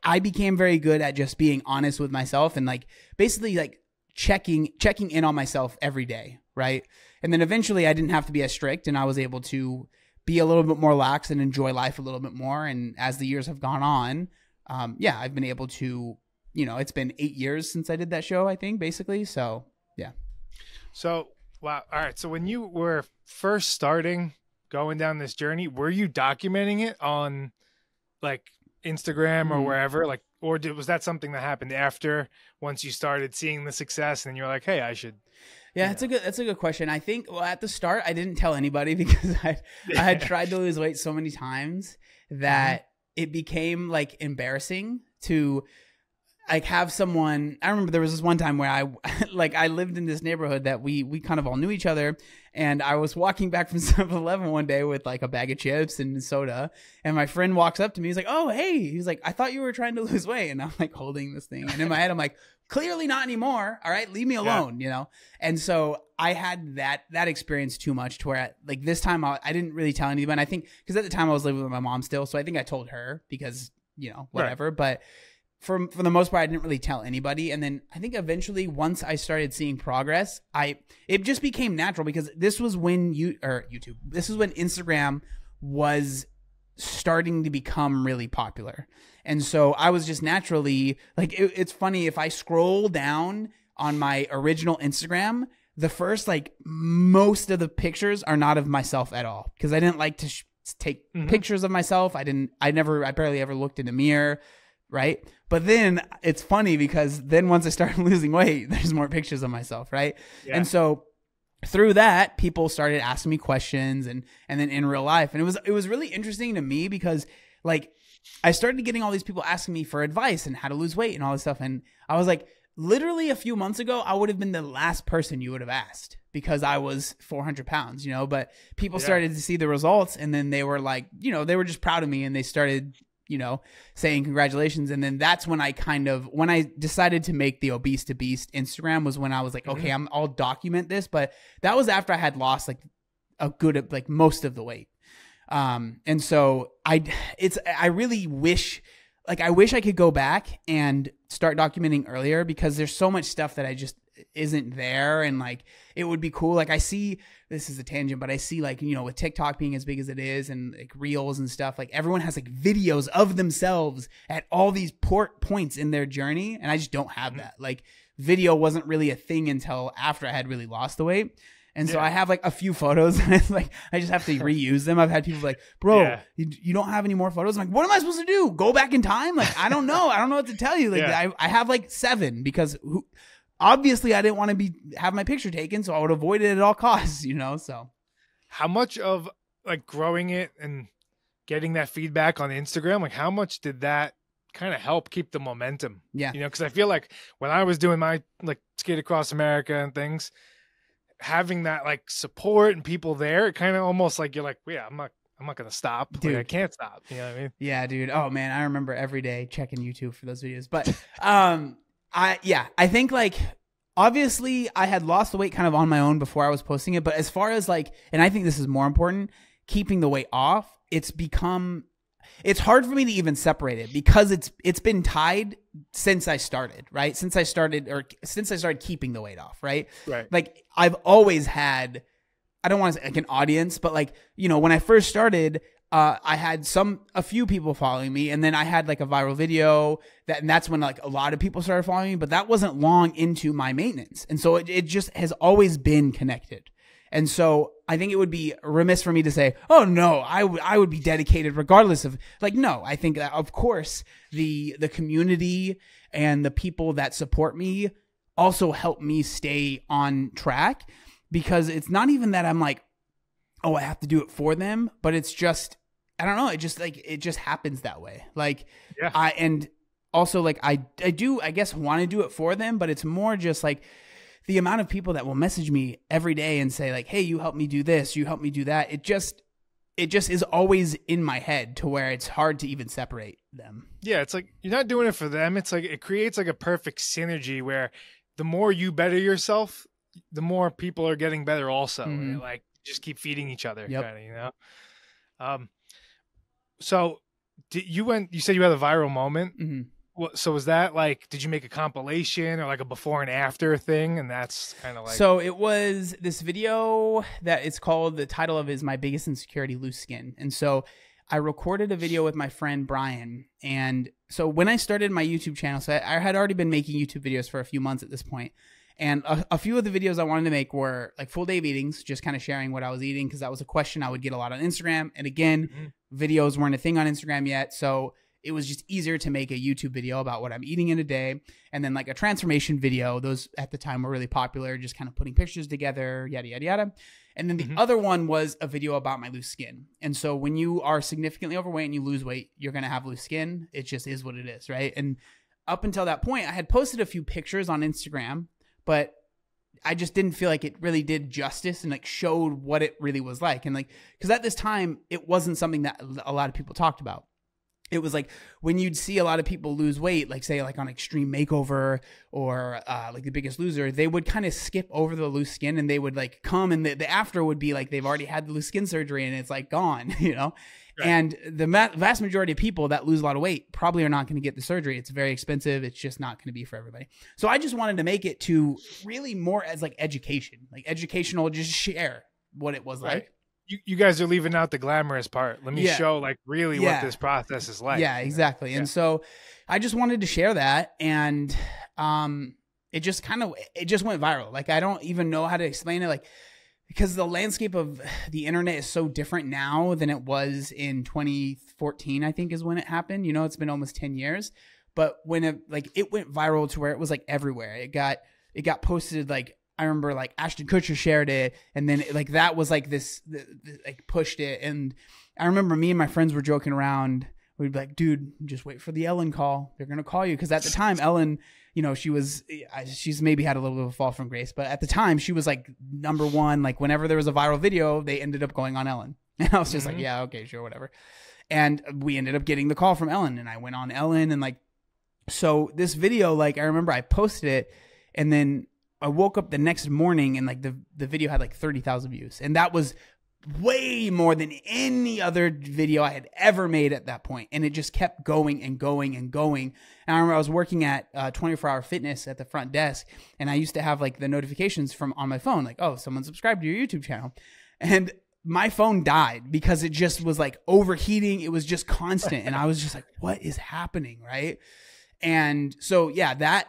[SPEAKER 2] I became very good at just being honest with myself and like basically like checking in on myself every day, right? And then eventually I didn't have to be as strict and I was able to be a little bit more lax and enjoy life a little bit more. And as the years have gone on, I've been able to, you know, it's been 8 years since I did that show, I think, basically. So, yeah.
[SPEAKER 1] So, wow. All right. So when you were first starting going down this journey, were you documenting it on like Instagram or wherever? Like, or was that something that happened after, once you started seeing the success and you're like, hey, I should.
[SPEAKER 2] Yeah, that's a good question. I think, well, at the start, I didn't tell anybody because I had tried to lose weight so many times that it became like embarrassing to like have someone. I remember there was this one time where I lived in this neighborhood that we kind of all knew each other, and I was walking back from 7-Eleven one day with like a bag of chips and soda, and my friend walks up to me. He's like, "Oh, hey," he's like, "I thought you were trying to lose weight," and I'm like holding this thing, and in my head I'm like, clearly not anymore. All right, leave me alone, you know? And so I had that experience too much to where like this time I didn't really tell anyone. I think because at the time I was living with my mom still. So I think I told her because, you know, whatever. Right. But for the most part, I didn't really tell anybody. And then I think eventually once I started seeing progress, it just became natural because this was when this is when Instagram was starting to become really popular. And so I was just naturally like, it's funny if I scroll down on my original Instagram, the first, like most of the pictures are not of myself at all. Cause I didn't like to take pictures of myself. I barely ever looked in a mirror. Right. But then it's funny because then once I started losing weight, there's more pictures of myself. Right. Yeah. And so through that, people started asking me questions and then in real life. And it was really interesting to me because like I started getting all these people asking me for advice and how to lose weight and all this stuff. And I was like, literally a few months ago, I would have been the last person you would have asked because I was 400 pounds, you know, but people started to see the results and then they were like, you know, they were just proud of me and they started, you know, saying congratulations. And then that's when when I decided to make the Obese to Beast Instagram was when I was like, okay, I'll document this. But that was after I had lost like like most of the weight. And so I really wish, like, I wish I could go back and start documenting earlier because there's so much stuff that I just isn't there. And like, it would be cool. Like I see, this is a tangent, but I see like, you know, with TikTok being as big as it is and like reels and stuff, like everyone has like videos of themselves at all these points in their journey. And I just don't have that. Like video wasn't really a thing until after I had really lost the weight. And so I have like a few photos and it's like, I just have to reuse them. I've had people like, bro, you don't have any more photos. I'm like, what am I supposed to do? Go back in time? Like, I don't know. I don't know what to tell you. Like I have like 7 because obviously I didn't want to have my picture taken. So I would avoid it at all costs, you know? So
[SPEAKER 1] how much of like growing it and getting that feedback on Instagram, like how much did that kind of help keep the momentum?
[SPEAKER 2] Yeah.
[SPEAKER 1] You know, cause I feel like when I was doing my like Skate Across America and things, having that like support and people there, it kind of almost like you're like, yeah, I'm not gonna stop. Dude. Like, I can't stop. You know what I mean?
[SPEAKER 2] Yeah, dude. Oh man, I remember every day checking YouTube for those videos. But I think like obviously I had lost the weight kind of on my own before I was posting it. But as far as like, and I think this is more important, keeping the weight off, it's become it's hard for me to even separate it because it's been tied since I started, right? Since I started keeping the weight off, right?
[SPEAKER 1] Right.
[SPEAKER 2] Like I've always had, I don't want to say like an audience, but like, you know, when I first started, I had a few people following me, and then I had like a viral video and that's when like a lot of people started following me, but that wasn't long into my maintenance. And so it just has always been connected. And so I think it would be remiss for me to say, oh no, I would be dedicated regardless of, like, no, I think that of course the community and the people that support me also help me stay on track, because it's not even that I'm like, oh, I have to do it for them, but it's just, I don't know. It just happens that way. Like, yeah. And also like, I do, I guess, want to do it for them, but it's more just like the amount of people that will message me every day and say like, hey, you helped me do this, you helped me do that. It just is always in my head to where it's hard to even separate them.
[SPEAKER 1] Yeah. It's like, you're not doing it for them. It's like, it creates like a perfect synergy where the more you better yourself, the more people are getting better also. Mm-hmm. And like, just keep feeding each other, kind of, you know? So you said you had a viral moment. Mm-hmm. So was that like, did you make a compilation or like a before and after thing? And that's kind of like,
[SPEAKER 2] so it was this video that it's called, the title of it is My Biggest Insecurity, Loose Skin. And so I recorded a video with my friend Brian. And so when I started my YouTube channel, so I had already been making YouTube videos for a few months at this point. And a few of the videos I wanted to make were like full day of eatings, just kind of sharing what I was eating, because that was a question I would get a lot on Instagram. And again, videos weren't a thing on Instagram yet. So it was just easier to make a YouTube video about what I'm eating in a day. And then like a transformation video, those at the time were really popular, just kind of putting pictures together, yada, yada, yada. And then the other one was a video about my loose skin. And so when you are significantly overweight and you lose weight, you're going to have loose skin. It just is what it is, right? And up until that point, I had posted a few pictures on Instagram, but I just didn't feel like it really did justice and like showed what it really was like. And like, because at this time, it wasn't something that a lot of people talked about. It was like when you'd see a lot of people lose weight, like say like on Extreme Makeover or like The Biggest Loser, they would kind of skip over the loose skin and they would like come, and the after would be like they've already had the loose skin surgery and it's like gone, you know? Right. And the vast majority of people that lose a lot of weight probably are not going to get the surgery. It's very expensive. It's just not going to be for everybody. So I just wanted to make it to really more as like education, like educational, just share what it was like.
[SPEAKER 1] You guys are leaving out the glamorous part. Let me show like really what this process is like.
[SPEAKER 2] Yeah, exactly. And so I just wanted to share that, and it just went viral. Like I don't even know how to explain it, like because the landscape of the internet is so different now than it was in 2014, I think is when it happened. You know, it's been almost 10 years. But when it went viral to where it was like everywhere. It got posted, like I remember like Ashton Kutcher shared it, and then like that was like this like pushed it. And I remember me and my friends were joking around. We'd be like, dude, just wait for the Ellen call. They're going to call you. Because at the time, Ellen, you know, she's maybe had a little bit of a fall from grace, but at the time she was like number one. Like whenever there was a viral video, they ended up going on Ellen. And I was just like, yeah, okay, sure, whatever. And we ended up getting the call from Ellen, and I went on Ellen. And like, so this video, like I remember I posted it, and then I woke up the next morning and like the video had like 30,000 views. And that was way more than any other video I had ever made at that point. And it just kept going and going and going. And I remember I was working at 24-Hour Fitness at the front desk, and I used to have like the notifications from on my phone, like, oh, someone subscribed to your YouTube channel. And my phone died because it just was like overheating. It was just constant. And I was just like, what is happening? Right. And so, yeah, that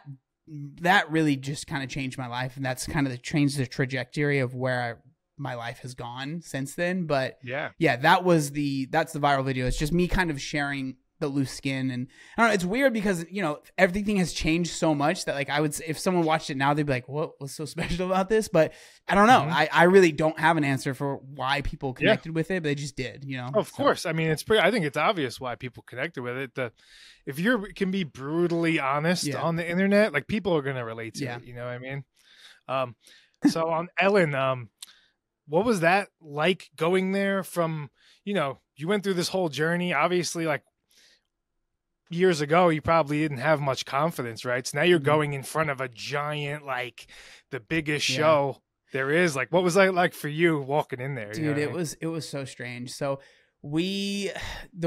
[SPEAKER 2] really just kind of changed my life. And that's kind of changed the trajectory of where my life has gone since then. But yeah, that's the viral video. It's just me kind of sharing the loose skin. And I don't know, it's weird because, you know, everything has changed so much that like I would say if someone watched it now, they'd be like, what was so special about this? But I don't know. I really don't have an answer for why people connected with it, but they just did, you know?
[SPEAKER 1] Of course. I mean, I think it's obvious why people connected with it. If you can be brutally honest on the internet, like people are going to relate to it. You know what I mean? So on Ellen, what was that like going there from, you know, you went through this whole journey, obviously like years ago, you probably didn't have much confidence, right? So now you're going in front of a giant, like the biggest show there is. Like, what was that like for you walking in there?
[SPEAKER 2] Dude, it was so strange. So the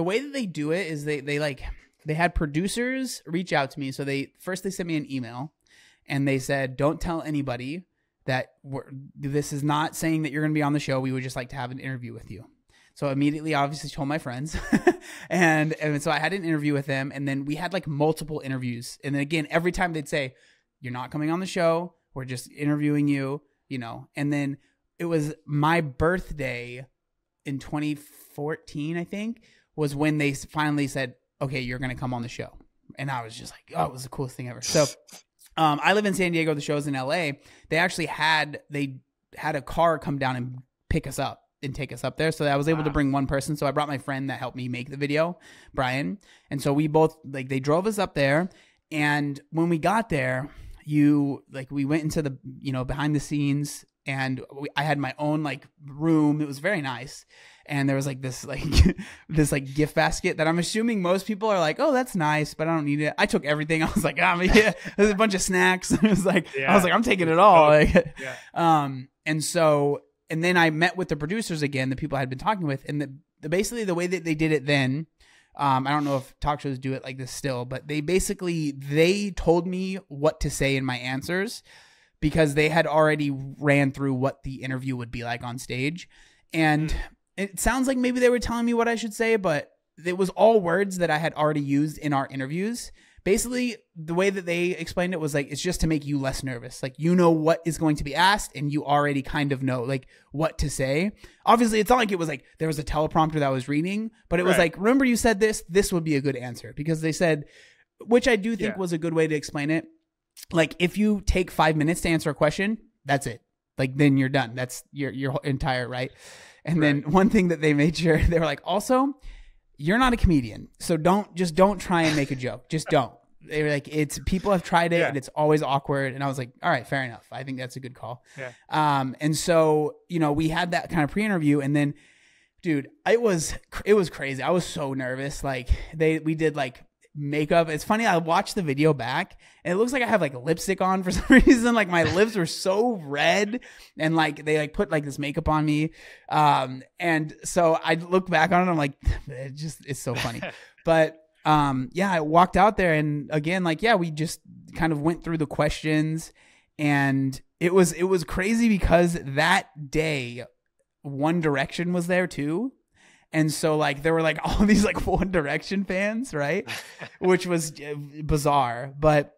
[SPEAKER 2] way that they do it is they had producers reach out to me. So they sent me an email and they said, don't tell anybody that this is not saying that you're going to be on the show. We would just like to have an interview with you. So immediately, obviously, told my friends, and so I had an interview with them, and then we had like multiple interviews. And then again, every time they'd say, "You're not coming on the show. We're just interviewing you," you know. And then it was my birthday in 2014, I think, was when they finally said, "Okay, you're going to come on the show." And I was just like, "Oh, it was the coolest thing ever." So I live in San Diego. The show's in LA. They actually had a car come down and pick us up and take us up there. So I was able to bring one person. So I brought my friend that helped me make the video, Brian. And so we both, like, they drove us up there. And when we got there, we went into the, you know, behind the scenes, and I had my own like room. It was very nice. And there was like this gift basket that I'm assuming most people are like, oh, that's nice, but I don't need it. I took everything. I was like, yeah, there's a bunch of snacks. I was like, I'm taking it all. Like, and then I met with the producers again, the people I had been talking with, and basically the way that they did it then, I don't know if talk shows do it like this still, but they told me what to say in my answers because they had already ran through what the interview would be like on stage. And it sounds like maybe they were telling me what I should say, but it was all words that I had already used in our interviews. Basically, the way that they explained it was like, it's just to make you less nervous. Like, you know what is going to be asked and you already kind of know like what to say. Obviously, it's not like it was like there was a teleprompter that I was reading, but it was like, remember you said this would be a good answer, because they said, which I do think was a good way to explain it. Like, if you take 5 minutes to answer a question, that's it. Like, then you're done. That's your entire right. And then one thing that they made sure, they were like, also, you're not a comedian, so don't try and make a joke. Just don't. They were like, people have tried it and it's always awkward. And I was like, all right, fair enough. I think that's a good call. Yeah. And so, you know, we had that kind of pre-interview, and then, dude, it was crazy. I was so nervous. Like, we did like makeup. It's funny. I watched the video back and it looks like I have like lipstick on for some reason. Like, my lips were so red, and like they like put like this makeup on me. And so I look back on it, I'm like, it's so funny. But I walked out there, and again, like, we just kind of went through the questions, and it was crazy because that day One Direction was there too. And so, like, there were, like, all these, like, One Direction fans, right? Which was bizarre. But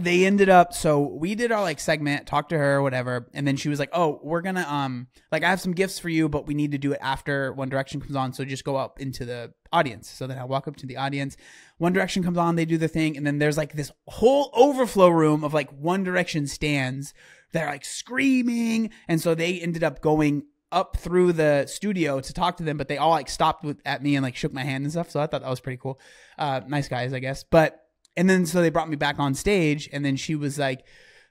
[SPEAKER 2] they ended up, so we did our, like, segment, talked to her, whatever. And then she was like, oh, we're going to, like, I have some gifts for you, but we need to do it after One Direction comes on. So just go up into the audience. So then I walk up to the audience. One Direction comes on, they do the thing. And then there's, like, this whole overflow room of, like, One Direction stands. They're, like, screaming. And so they ended up going up through the studio to talk to them, but they all like stopped at me and like shook my hand and stuff. So I thought that was pretty cool. Nice guys, I guess. And then so they brought me back on stage, and then she was like,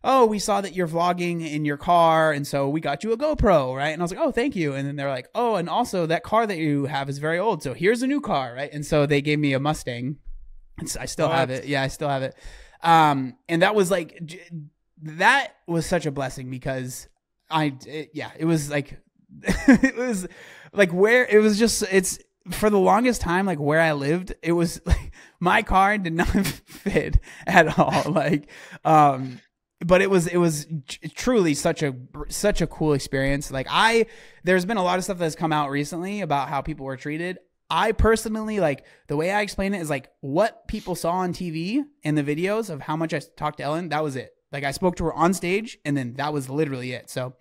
[SPEAKER 2] oh, we saw that you're vlogging in your car, and so we got you a GoPro, right? And I was like, oh, thank you. And then they're like, oh, and also that car that you have is very old, so here's a new car, right? And so they gave me a Mustang. I still have it. Yeah, I still have it. And that was like, that was such a blessing because it was like, it was like it's for the longest time, like where I lived, it was like my car did not fit at all. Like, but it was truly such a cool experience. Like, there's been a lot of stuff that's come out recently about how people were treated. I personally, like, the way I explain it is like what people saw on TV and the videos of how much I talked to Ellen, that was it. Like, I spoke to her on stage, and then that was literally it. So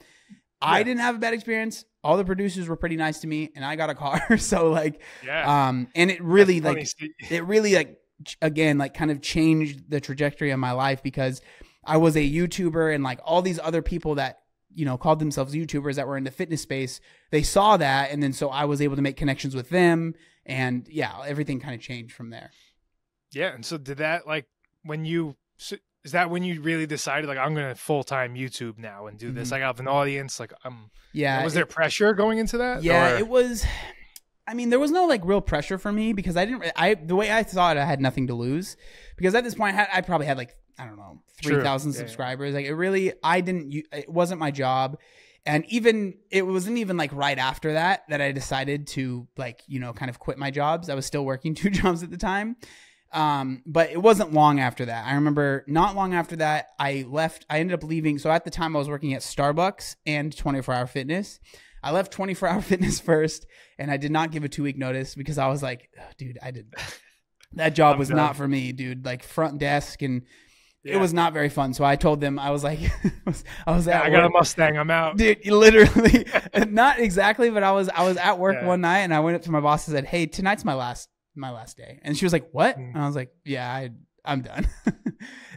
[SPEAKER 2] I didn't have a bad experience. All the producers were pretty nice to me, and I got a car. So like, and it really again, like kind of changed the trajectory of my life, because I was a YouTuber, and like all these other people that, you know, called themselves YouTubers that were in the fitness space, they saw that. And then, so I was able to make connections with them, and everything kind of changed from there.
[SPEAKER 1] Yeah. And so did that, like, is that when you really decided, like, I'm going to full-time YouTube now and do this? Like, I have an audience. Like, was there pressure going into that?
[SPEAKER 2] Yeah, it was. I mean, there was no like real pressure for me, because the way I thought, I had nothing to lose, because at this point I probably had like, I don't know, 3,000 subscribers. Like, it wasn't my job. And it wasn't even like right after that I decided to like, you know, kind of quit my jobs. I was still working 2 jobs at the time. But it wasn't long after that. I remember not long after that, I ended up leaving. So at the time I was working at Starbucks and 24 Hour Fitness. I left 24 Hour Fitness first, and I did not give a 2-week notice because I was like, oh, dude, that job was not for me, dude. Like front desk, and it was not very fun. So I told them, I was like, I
[SPEAKER 1] got a Mustang, I'm out.
[SPEAKER 2] Dude, literally, not exactly, but I was at work one night, and I went up to my boss and said, hey, tonight's my last day. And she was like, what? And I was like, yeah, I'm done.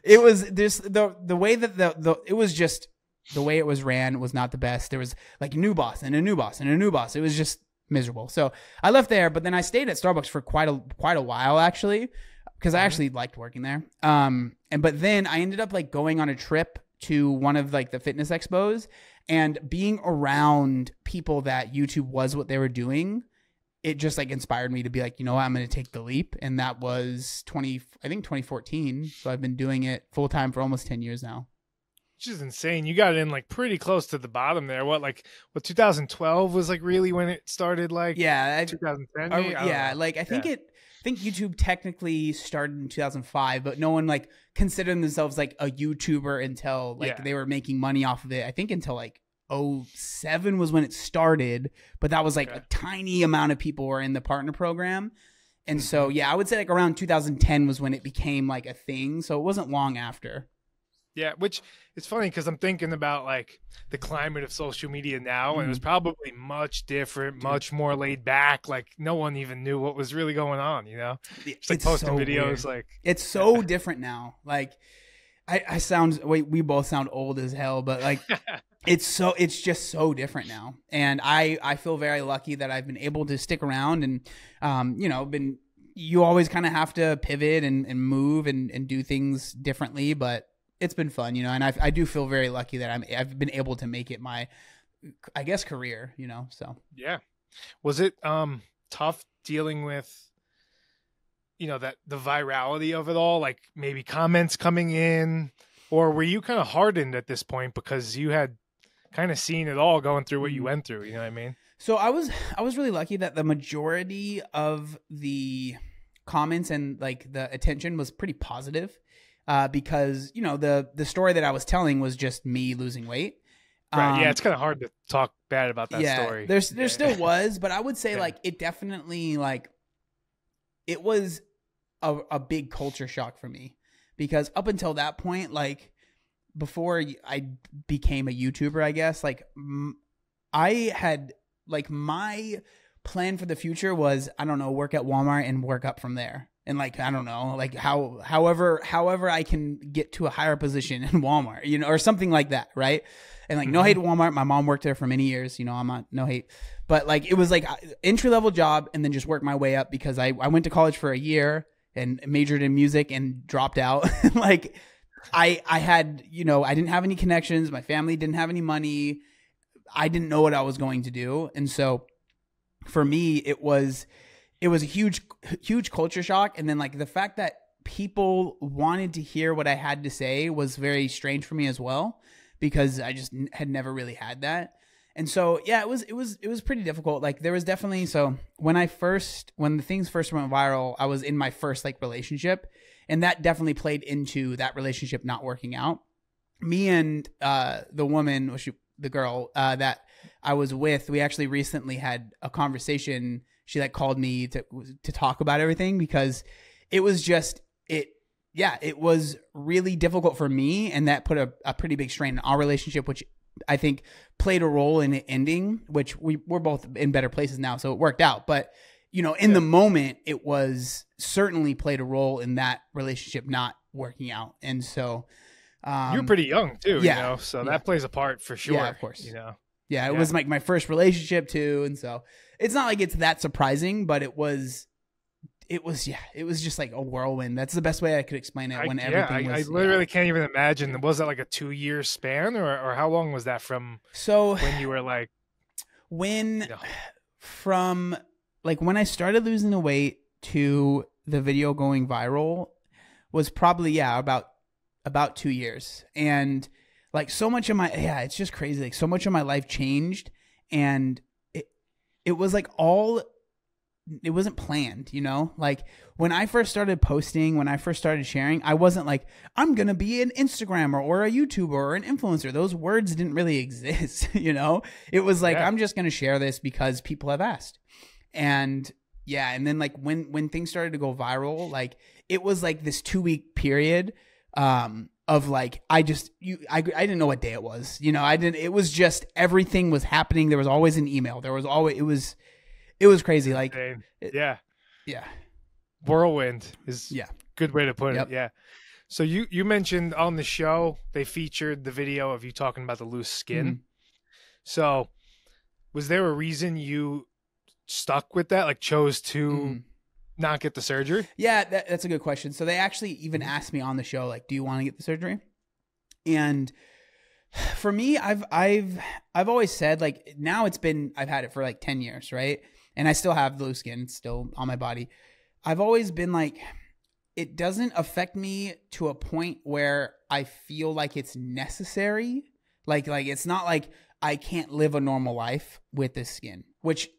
[SPEAKER 2] It was the way that it was just the way it was ran was not the best. There was like a new boss and a new boss and a new boss. It was just miserable. So I left there, but then I stayed at Starbucks for quite a while actually, because I actually liked working there. But then I ended up like going on a trip to one of like the fitness expos and being around people that YouTube was what they were doing. It just like inspired me to be like, you know what, I'm going to take the leap. And that was 2014. So I've been doing it full time for almost 10 years now.
[SPEAKER 1] Which is insane. You got in like pretty close to the bottom there. What 2012 was like really when it started, like 2010?
[SPEAKER 2] I think YouTube technically started in 2005, but no one like considered themselves like a YouTuber until like they were making money off of it. I think until like 2007 was when it started, but that was like a tiny amount of people were in the partner program. And so, I would say like around 2010 was when it became like a thing. So it wasn't long after.
[SPEAKER 1] Yeah, which it's funny because I'm thinking about like the climate of social media now, and it was probably much different, much more laid back. Like no one even knew what was really going on, you know? It's like posting videos, like
[SPEAKER 2] it's so different now. Like we both sound old as hell, but like it's just so different now. And I feel very lucky that I've been able to stick around and you always kind of have to pivot and move and do things differently, but it's been fun, you know, and I do feel very lucky that I've been able to make it my, I guess, career, you know, so.
[SPEAKER 1] Yeah. Was it tough dealing with, you know, that the virality of it all, like maybe comments coming in, or were you kind of hardened at this point because you had kind of seen it all going through what you went through, you know what I mean?
[SPEAKER 2] So I was really lucky that the majority of the comments and like the attention was pretty positive. Because, you know, the story that I was telling was just me losing weight.
[SPEAKER 1] Right. Yeah, it's kind of hard to talk bad about that story.
[SPEAKER 2] There still was, but I would say like it definitely like it was a big culture shock for me because up until that point, like before I became a YouTuber, I guess, like I had like my plan for the future was, I don't know, work at Walmart and work up from there. And like, I don't know, like however I can get to a higher position in Walmart, you know, or something like that. Right. And like, no hate to Walmart. My mom worked there for many years, you know, I'm not, no hate, but like, it was like entry level job and then just work my way up because I went to college for a year and majored in music and dropped out. Like I had, you know, I didn't have any connections. My family didn't have any money. I didn't know what I was going to do. And so for me, it was a huge culture shock. And then like the fact that people wanted to hear what I had to say was very strange for me as well, because I just had never really had that. And so, yeah, it was pretty difficult. Like there was definitely, so when the things first went viral, I was in my first like relationship, and that definitely played into that relationship not working out. Me and the woman, the girl that I was with, we actually recently had a conversation. She like called me to talk about everything because it was just, it was really difficult for me. And that put a pretty big strain in our relationship, which I think played a role in it ending, which we're both in better places now. So it worked out. But, you know, in the moment, it was certainly played a role in that relationship not working out. And so.
[SPEAKER 1] You're pretty young too, you know, so that plays a part for sure.
[SPEAKER 2] Yeah, of course.
[SPEAKER 1] You know.
[SPEAKER 2] Yeah, it was like my first relationship too, and so it's not like it's that surprising, but it was just like a whirlwind. That's the best way I could explain it.
[SPEAKER 1] I literally can't even imagine. Was that like a 2-year span, or how long was that from? So when you were like,
[SPEAKER 2] from like when I started losing the weight to the video going viral was probably about 2 years. And like so much of my, it's just crazy. Like so much of my life changed, and it was like it wasn't planned, you know? Like when I first started posting, when I first started sharing, I wasn't like, I'm going to be an Instagrammer or a YouTuber or an influencer. Those words didn't really exist, you know? It was like, I'm just going to share this because people have asked. And yeah. And then like when things started to go viral, like it was like this 2-week period, of like, I didn't know what day it was, you know, it was just, everything was happening. There was always an email. There was always, it was crazy. Like,
[SPEAKER 1] yeah. Whirlwind is a good way to put it. Yeah. So you mentioned on the show, they featured the video of you talking about the loose skin. Mm-hmm. So was there a reason you stuck with that? Like chose to not get the surgery?
[SPEAKER 2] Yeah, that's a good question. So they actually even asked me on the show, like, do you want to get the surgery? And for me, I've always said, like, now I've had it for like 10 years, right? And I still have loose skin. It's still on my body. I've always been like, it doesn't affect me to a point where I feel like it's necessary. Like it's not like I can't live a normal life with this skin, which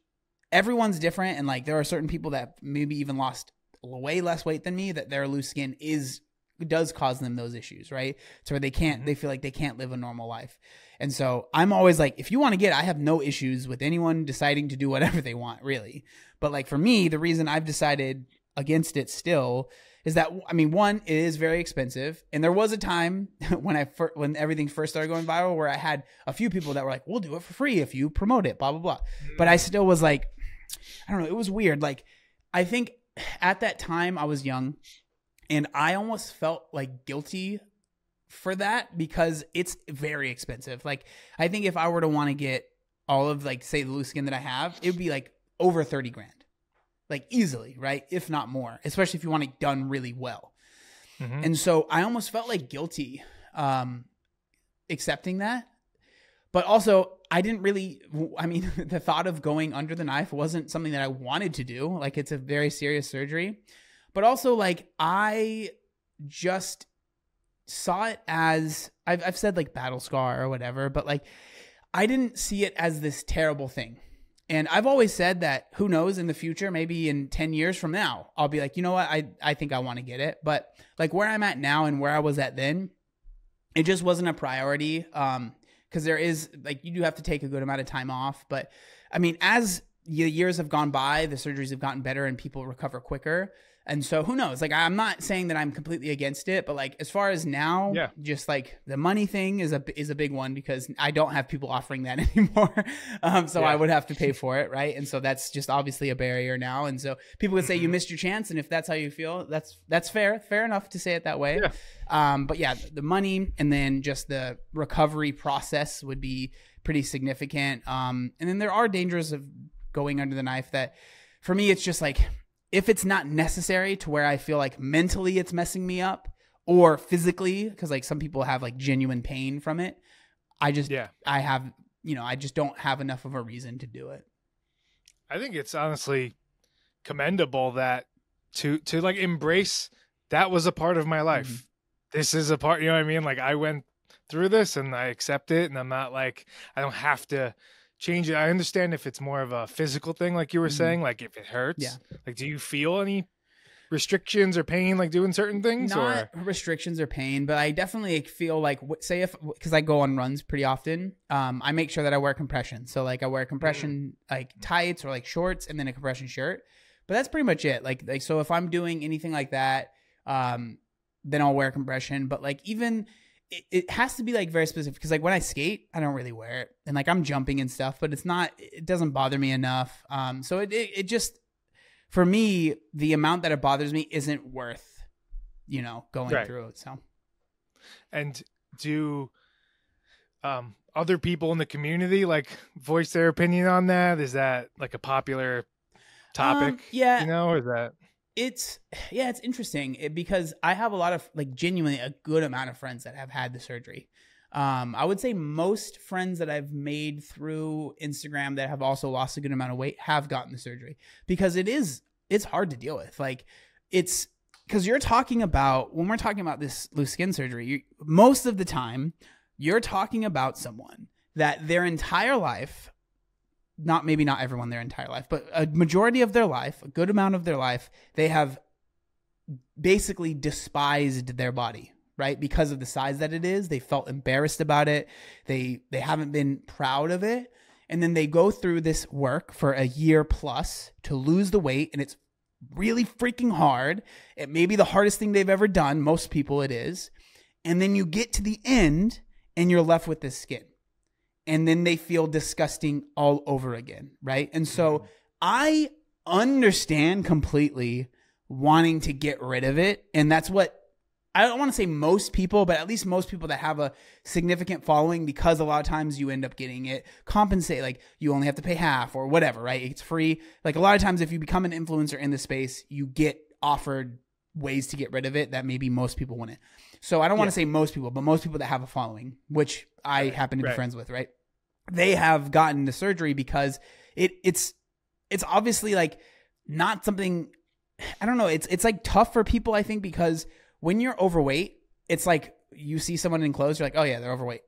[SPEAKER 2] everyone's different. And like, there are certain people that maybe even lost way less weight than me, that their loose skin does cause them those issues, right? So where they feel like they can't live a normal life. And so I'm always like, if you want to get, I have no issues with anyone deciding to do whatever they want, really. But like for me, the reason I've decided against it still is that, I mean, one, it is very expensive. And there was a time when everything first started going viral where I had a few people that were like, we'll do it for free if you promote it, blah, blah, blah. But I still was like, I don't know. It was weird. Like, I think at that time I was young and I almost felt like guilty for that because it's very expensive. Like, I think if I were to want to get all of, like, say the loose skin that I have, it would be like over 30 grand, like easily, right? If not more, especially if you want it done really well. Mm-hmm. And so I almost felt like guilty accepting that. But also, I didn't really, I mean, the thought of going under the knife wasn't something that I wanted to do. Like, it's a very serious surgery. But also, like, I just saw it as, I've said, like, battle scar or whatever, but, like, I didn't see it as this terrible thing. And I've always said that, who knows, in the future, maybe in 10 years from now, I'll be like, you know what, I think I want to get it. But, like, where I'm at now and where I was at then, it just wasn't a priority. Because there is, like, you do have to take a good amount of time off. But, I mean, as the years have gone by, the surgeries have gotten better and people recover quicker. And so who knows? Like, I'm not saying that I'm completely against it, but like, as far as now, just like the money thing is a big one because I don't have people offering that anymore. So I would have to pay for it. Right. And so that's just obviously a barrier now. And so people would say you missed your chance. And if that's how you feel, that's fair enough to say it that way. Yeah. But yeah, the money and then just the recovery process would be pretty significant. And then there are dangers of going under the knife that for me, it's just like, if it's not necessary to where I feel like mentally it's messing me up or physically, because like some people have like genuine pain from it, I just don't have enough of a reason to do it.
[SPEAKER 1] I think it's honestly commendable that to like embrace that was a part of my life. Mm-hmm. This is a part, you know what I mean? Like, I went through this and I accept it, and I'm not like, I don't have to change it. I understand if it's more of a physical thing, like you were saying, like if it hurts. Yeah. Like, do you feel any restrictions or pain, like doing certain things?
[SPEAKER 2] Not restrictions or pain, but I definitely feel like, say because I go on runs pretty often, I make sure that I wear compression. So like I wear compression like tights or like shorts and then a compression shirt. But that's pretty much it. Like so if I'm doing anything like that, then I'll wear compression. But like even it has to be like very specific because like when I skate, I don't really wear it, and like I'm jumping and stuff, but it doesn't bother me enough. So it just, for me, the amount that it bothers me isn't worth, going through it. So,
[SPEAKER 1] and do other people in the community like voice their opinion on that? Is that like a popular topic? Or is that?
[SPEAKER 2] It's interesting because I have a lot of like genuinely a good amount of friends that have had the surgery. I would say most friends that I've made through Instagram that have also lost a good amount of weight have gotten the surgery because it's hard to deal with. Like it's because when we're talking about this loose skin surgery, most of the time you're talking about someone that their entire life, maybe not everyone their entire life, but a majority of their life, a good amount of their life, they have basically despised their body, right? Because of the size that it is. They felt embarrassed about it. They haven't been proud of it. And then they go through this work for a year plus to lose the weight, and it's really freaking hard. It may be the hardest thing they've ever done. Most people it is. And then you get to the end and you're left with this skin. And then they feel disgusting all over again, right? And so I understand completely wanting to get rid of it. And that's what, I don't want to say most people, but at least most people that have a significant following, because a lot of times you end up getting it compensate. Like you only have to pay half or whatever, right? It's free. Like a lot of times if you become an influencer in the space, you get offered ways to get rid of it that maybe most people wouldn't. So I don't want to say most people, but most people that have a following, which I happen to be friends with, right? They have gotten the surgery because it's obviously like not something, I don't know. It's like tough for people, I think, because when you're overweight, it's like you see someone in clothes, you're like, oh yeah, they're overweight.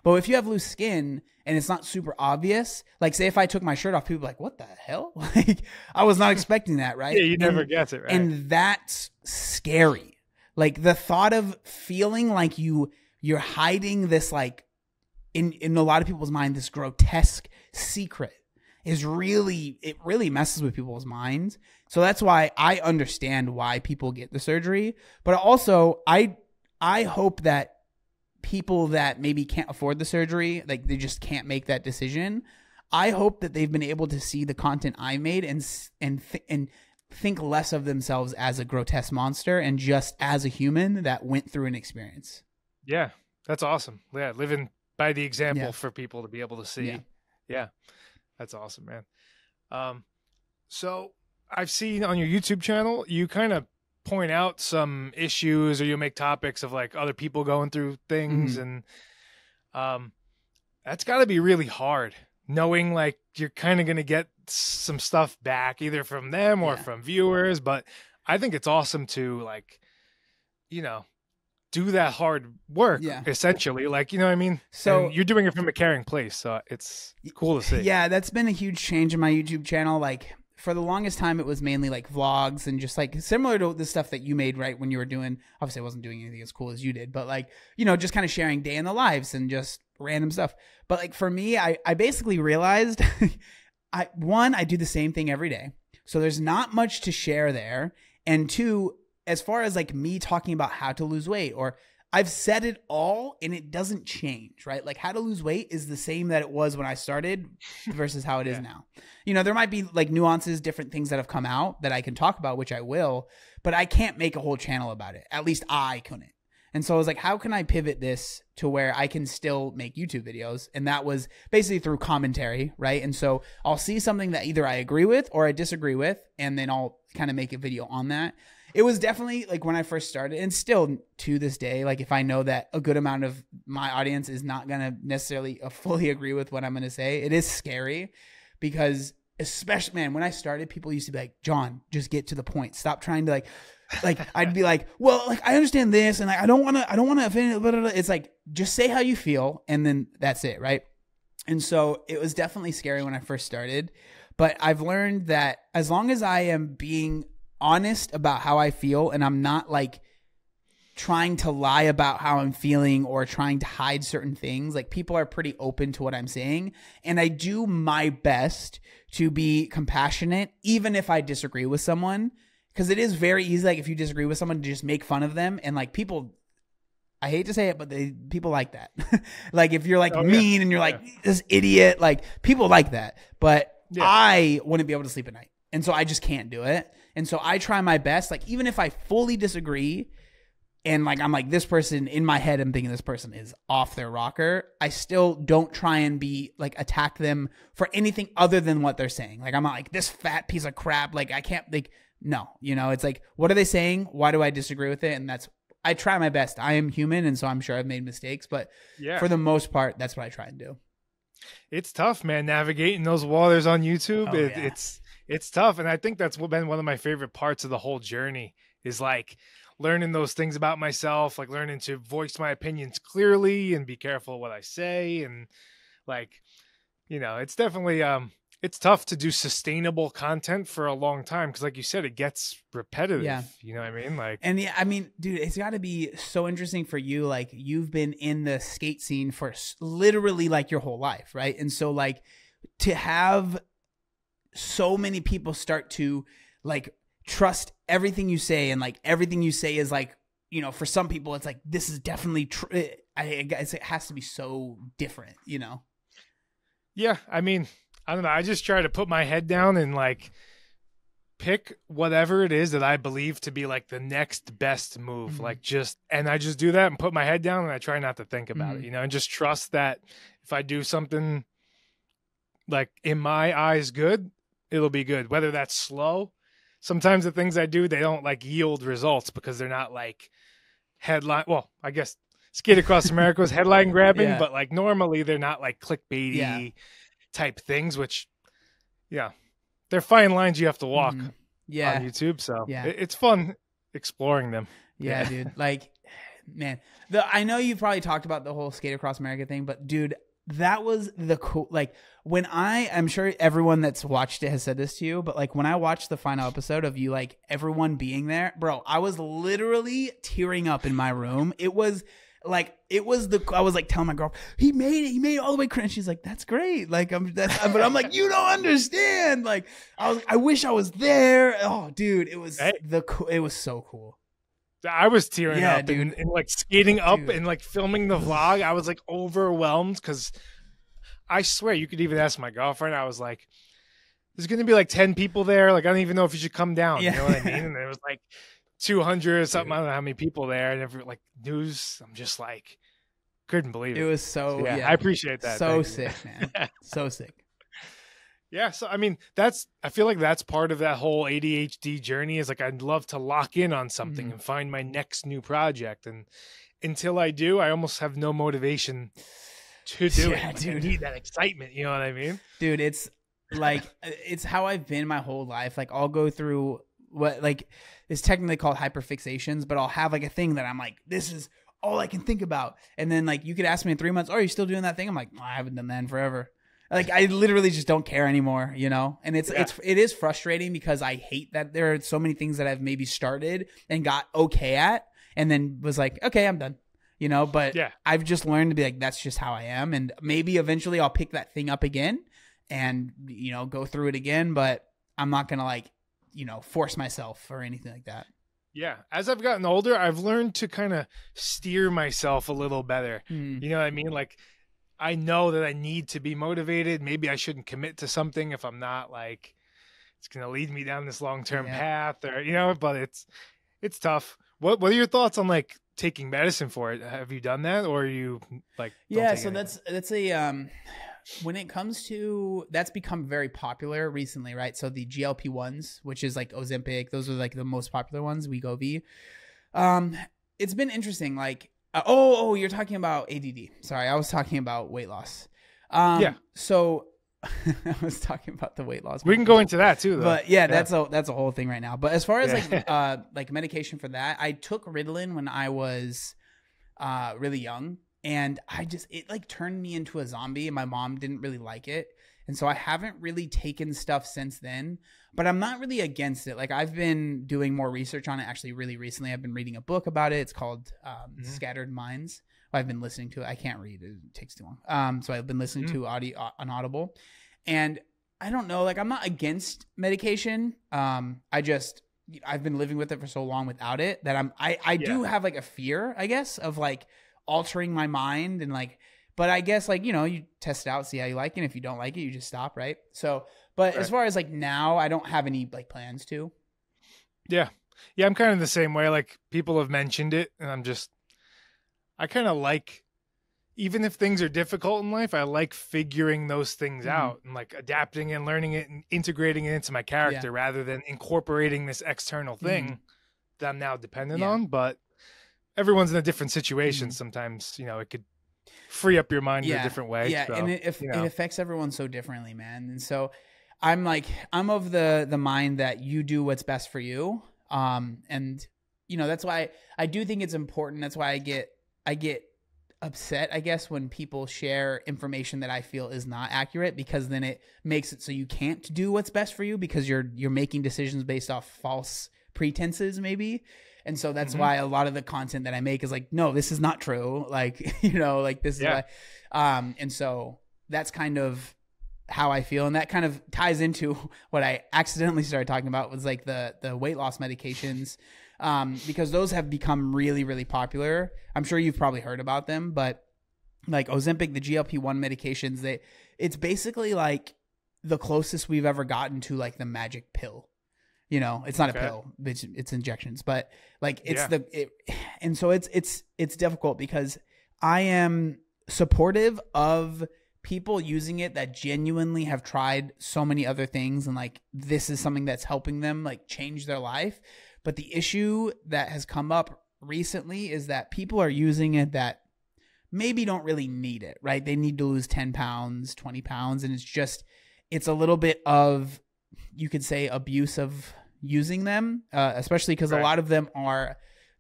[SPEAKER 2] But if you have loose skin and it's not super obvious, like say if I took my shirt off, people are like, what the hell? Like I was not expecting that, right?
[SPEAKER 1] Yeah, you never guess it, right?
[SPEAKER 2] And that's scary. Like the thought of feeling like you're hiding this, like in a lot of people's mind, this grotesque secret is it really messes with people's minds. So that's why I understand why people get the surgery. But also I hope that people that maybe can't afford the surgery, like they just can't make that decision, I hope that they've been able to see the content I made and think less of themselves as a grotesque monster and just as a human that went through an experience.
[SPEAKER 1] Yeah, that's awesome. Yeah, living by the example for people to be able to see. Yeah, that's awesome, man. So I've seen on your YouTube channel, you kind of point out some issues, or you make topics of like other people going through things. And that's got to be really hard, knowing like you're kind of going to get some stuff back either from them or from viewers. But I think it's awesome to like, you know, do that hard work essentially. Like, you know what I mean? So and you're doing it from a caring place. So it's cool to see. Yeah.
[SPEAKER 2] That's been a huge change in my YouTube channel. Like for the longest time, it was mainly like vlogs and just like similar to the stuff that you made, right? When you were doing, obviously I wasn't doing anything as cool as you did, but like, you know, just kind of sharing day in the lives and just random stuff. But like for me, I basically realized I do the same thing every day. So there's not much to share there. And two, as far as like me talking about how to lose weight, or I've said it all and it doesn't change, right? Like how to lose weight is the same that it was when I started versus how it is now. You know, there might be like nuances, different things that have come out that I can talk about, which I will, but I can't make a whole channel about it. At least I couldn't. And so I was like, how can I pivot this to where I can still make YouTube videos? And that was basically through commentary, right? And so I'll see something that either I agree with or I disagree with, and then I'll kind of make a video on that. It was definitely like when I first started, and still to this day, like if I know that a good amount of my audience is not going to necessarily fully agree with what I'm going to say, it is scary because especially, man, when I started, people used to be like, John, just get to the point. Stop trying to like I'd be like, well, like I understand this, and like I don't want to offend. Blah, blah, blah. It's like, just say how you feel, and then that's it, right? And so it was definitely scary when I first started, but I've learned that as long as I am being honest about how I feel, and I'm not like trying to lie about how I'm feeling or trying to hide certain things, like people are pretty open to what I'm saying, and I do my best to be compassionate, even if I disagree with someone. Because it is very easy, like if you disagree with someone, to just make fun of them. And like people, I hate to say it, but people like that. Like if you're like mean and you're like this idiot, like people like that. But I wouldn't be able to sleep at night. And so I just can't do it. And so I try my best, like even if I fully disagree and like I'm like, this person in my head, I'm thinking this person is off their rocker, I still don't try and be like attack them for anything other than what they're saying. Like I'm not like this fat piece of crap. Like I can't like, no, you know, it's like, what are they saying? Why do I disagree with it? And I try my best. I am human. And so I'm sure I've made mistakes, but for the most part, that's what I try and do.
[SPEAKER 1] It's tough, man, navigating those waters on YouTube. It's tough. And I think that's been one of my favorite parts of the whole journey is like learning those things about myself, like learning to voice my opinions clearly and be careful what I say. And like, it's definitely, it's tough to do sustainable content for a long time. Cause like you said, it gets repetitive.
[SPEAKER 2] Yeah.
[SPEAKER 1] You know what I mean? Like,
[SPEAKER 2] and yeah, I mean, dude, it's gotta be so interesting for you. Like you've been in the skate scene for literally like your whole life. Right. And so like to have so many people start to like trust everything you say, and like everything you say is like, for some people it's like, this is definitely true. I guess it has to be so different,
[SPEAKER 1] Yeah. I mean, I don't know. I just try to put my head down and like pick whatever it is that I believe to be like the next best move.
[SPEAKER 2] Mm-hmm.
[SPEAKER 1] Like and I just do that and put my head down and I try not to think about
[SPEAKER 2] Mm-hmm.
[SPEAKER 1] it, and just trust that if I do something like in my eyes good, it'll be good. Whether that's slow. Sometimes the things I do, they don't like yield results because they're not like headline. Well, I guess Skate Across America was headline grabbing,
[SPEAKER 2] Yeah.
[SPEAKER 1] but like normally they're not like clickbaity
[SPEAKER 2] Yeah.
[SPEAKER 1] type things, which, they're fine lines you have to walk
[SPEAKER 2] Mm-hmm.
[SPEAKER 1] on YouTube. So
[SPEAKER 2] Yeah.
[SPEAKER 1] it's fun exploring them.
[SPEAKER 2] Yeah, dude. Like, man, I know you've probably talked about the whole Skate Across America thing, but dude, that was the cool. Like when I'm sure everyone that's watched it has said this to you, but like when I watched the final episode of you, like everyone being there, bro, I was literally tearing up in my room. I was like telling my girl, he made it all the way. And she's like, that's great. Like but I'm like, you don't understand. Like I wish I was there. Oh, dude, it was it was so cool.
[SPEAKER 1] I was tearing up,
[SPEAKER 2] dude.
[SPEAKER 1] And like skating up
[SPEAKER 2] Dude.
[SPEAKER 1] and like filming the vlog. I was like overwhelmed because I swear you could even ask my girlfriend. I was like, there's going to be like 10 people there. Like, I don't even know if you should come down.
[SPEAKER 2] Yeah.
[SPEAKER 1] You know what I mean? And there was like 200 or something. I don't know how many people there. And like news, I'm just like, couldn't believe it.
[SPEAKER 2] It was so,
[SPEAKER 1] I appreciate that.
[SPEAKER 2] So sick, man. So sick.
[SPEAKER 1] Yeah. So, I mean, I feel like that's part of that whole ADHD journey is like, I'd love to lock in on something and find my next new project. And until I do, I almost have no motivation to do it. Dude. I need that excitement. You know what I mean?
[SPEAKER 2] Dude, it's like, it's how I've been my whole life. Like I'll go through what like is technically called hyperfixations, but I'll have like a thing that I'm like, this is all I can think about. And then like, you could ask me in 3 months, oh, are you still doing that thing? I'm like, I haven't done that in forever. Like I literally just don't care anymore, And it is frustrating because I hate that there are so many things that I've maybe started and got okay at and then was like, okay, I'm done, but I've just learned to be like, that's just how I am. And maybe eventually I'll pick that thing up again and, go through it again, but I'm not going to like, force myself or anything like that.
[SPEAKER 1] Yeah. As I've gotten older, I've learned to kind of steer myself a little better. You know what I mean? Like, I know that I need to be motivated. Maybe I shouldn't commit to something if I'm not like, it's going to lead me down this long-term path or, but it's tough. What are your thoughts on like taking medicine for it? Have you done that or are you like,
[SPEAKER 2] so that's a, when it comes to, that's become very popular recently, right? So the GLP-1s, which is like Ozempic, those are like the most popular ones, Wegovy. It's been interesting. Like, you're talking about ADD. Sorry, I was talking about weight loss. So I was talking about the weight loss.
[SPEAKER 1] We can go into that too, though.
[SPEAKER 2] But that's a whole thing right now. But as far as like medication for that, I took Ritalin when I was really young, and it like turned me into a zombie, and my mom didn't really like it. And so I haven't really taken stuff since then, but I'm not really against it. Like I've been doing more research on it actually really recently. I've been reading a book about it. It's called Scattered Minds. I've been listening to it. I can't read it. It takes too long. So I've been listening to audio on Audible, and I don't know, like I'm not against medication. I've been living with it for so long without it that I do have like a fear, I guess, of like altering my mind and like, but I guess like, you test it out, see how you like it. And if you don't like it, you just stop. Right. So, but as far as like now, I don't have any like plans to.
[SPEAKER 1] Yeah. Yeah. I'm kind of the same way. Like people have mentioned it and I kind of like, even if things are difficult in life, I like figuring those things out and like adapting and learning it and integrating it into my character rather than incorporating this external thing that I'm now dependent on. But everyone's in a different situation. Sometimes, it could free up your mind in a different way.
[SPEAKER 2] Yeah.
[SPEAKER 1] So,
[SPEAKER 2] and it affects everyone so differently, man. And so I'm of the mind that you do what's best for you. And that's why I do think it's important. That's why I get upset, I guess, when people share information that I feel is not accurate, because then it makes it so you can't do what's best for you because you're making decisions based off false pretenses maybe. And so that's why a lot of the content that I make is like, no, this is not true. Like, like this is why. And so that's kind of how I feel. And that kind of ties into what I accidentally started talking about, was like the weight loss medications. Because those have become really, really popular. I'm sure you've probably heard about them, but like Ozempic, the GLP-1 medications, it's basically like the closest we've ever gotten to like the magic pill. It's not a pill, it's injections, but like it's and so it's difficult, because I am supportive of people using it that genuinely have tried so many other things, and like this is something that's helping them like change their life. But the issue that has come up recently is that people are using it that maybe don't really need it, right? They need to lose 10 pounds, 20 pounds. And it's a little bit of, you could say, abuse of using them, especially because a lot of them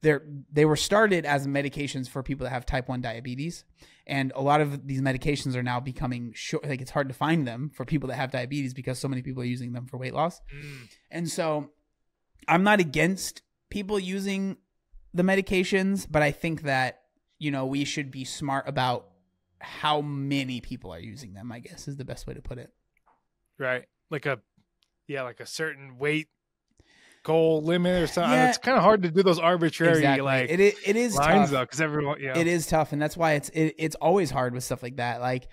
[SPEAKER 2] they were started as medications for people that have type 1 diabetes. And a lot of these medications are now becoming short. Like, it's hard to find them for people that have diabetes because so many people are using them for weight loss. And so I'm not against people using the medications, but I think that, we should be smart about how many people are using them, I guess is the best way to put it. Right.
[SPEAKER 1] Like a certain weight goal limit or something. Yeah. It's kind of hard to do those arbitrary like
[SPEAKER 2] it is
[SPEAKER 1] lines
[SPEAKER 2] tough.
[SPEAKER 1] Though, because everyone,
[SPEAKER 2] it is tough, and that's why it's always hard with stuff like that. Like,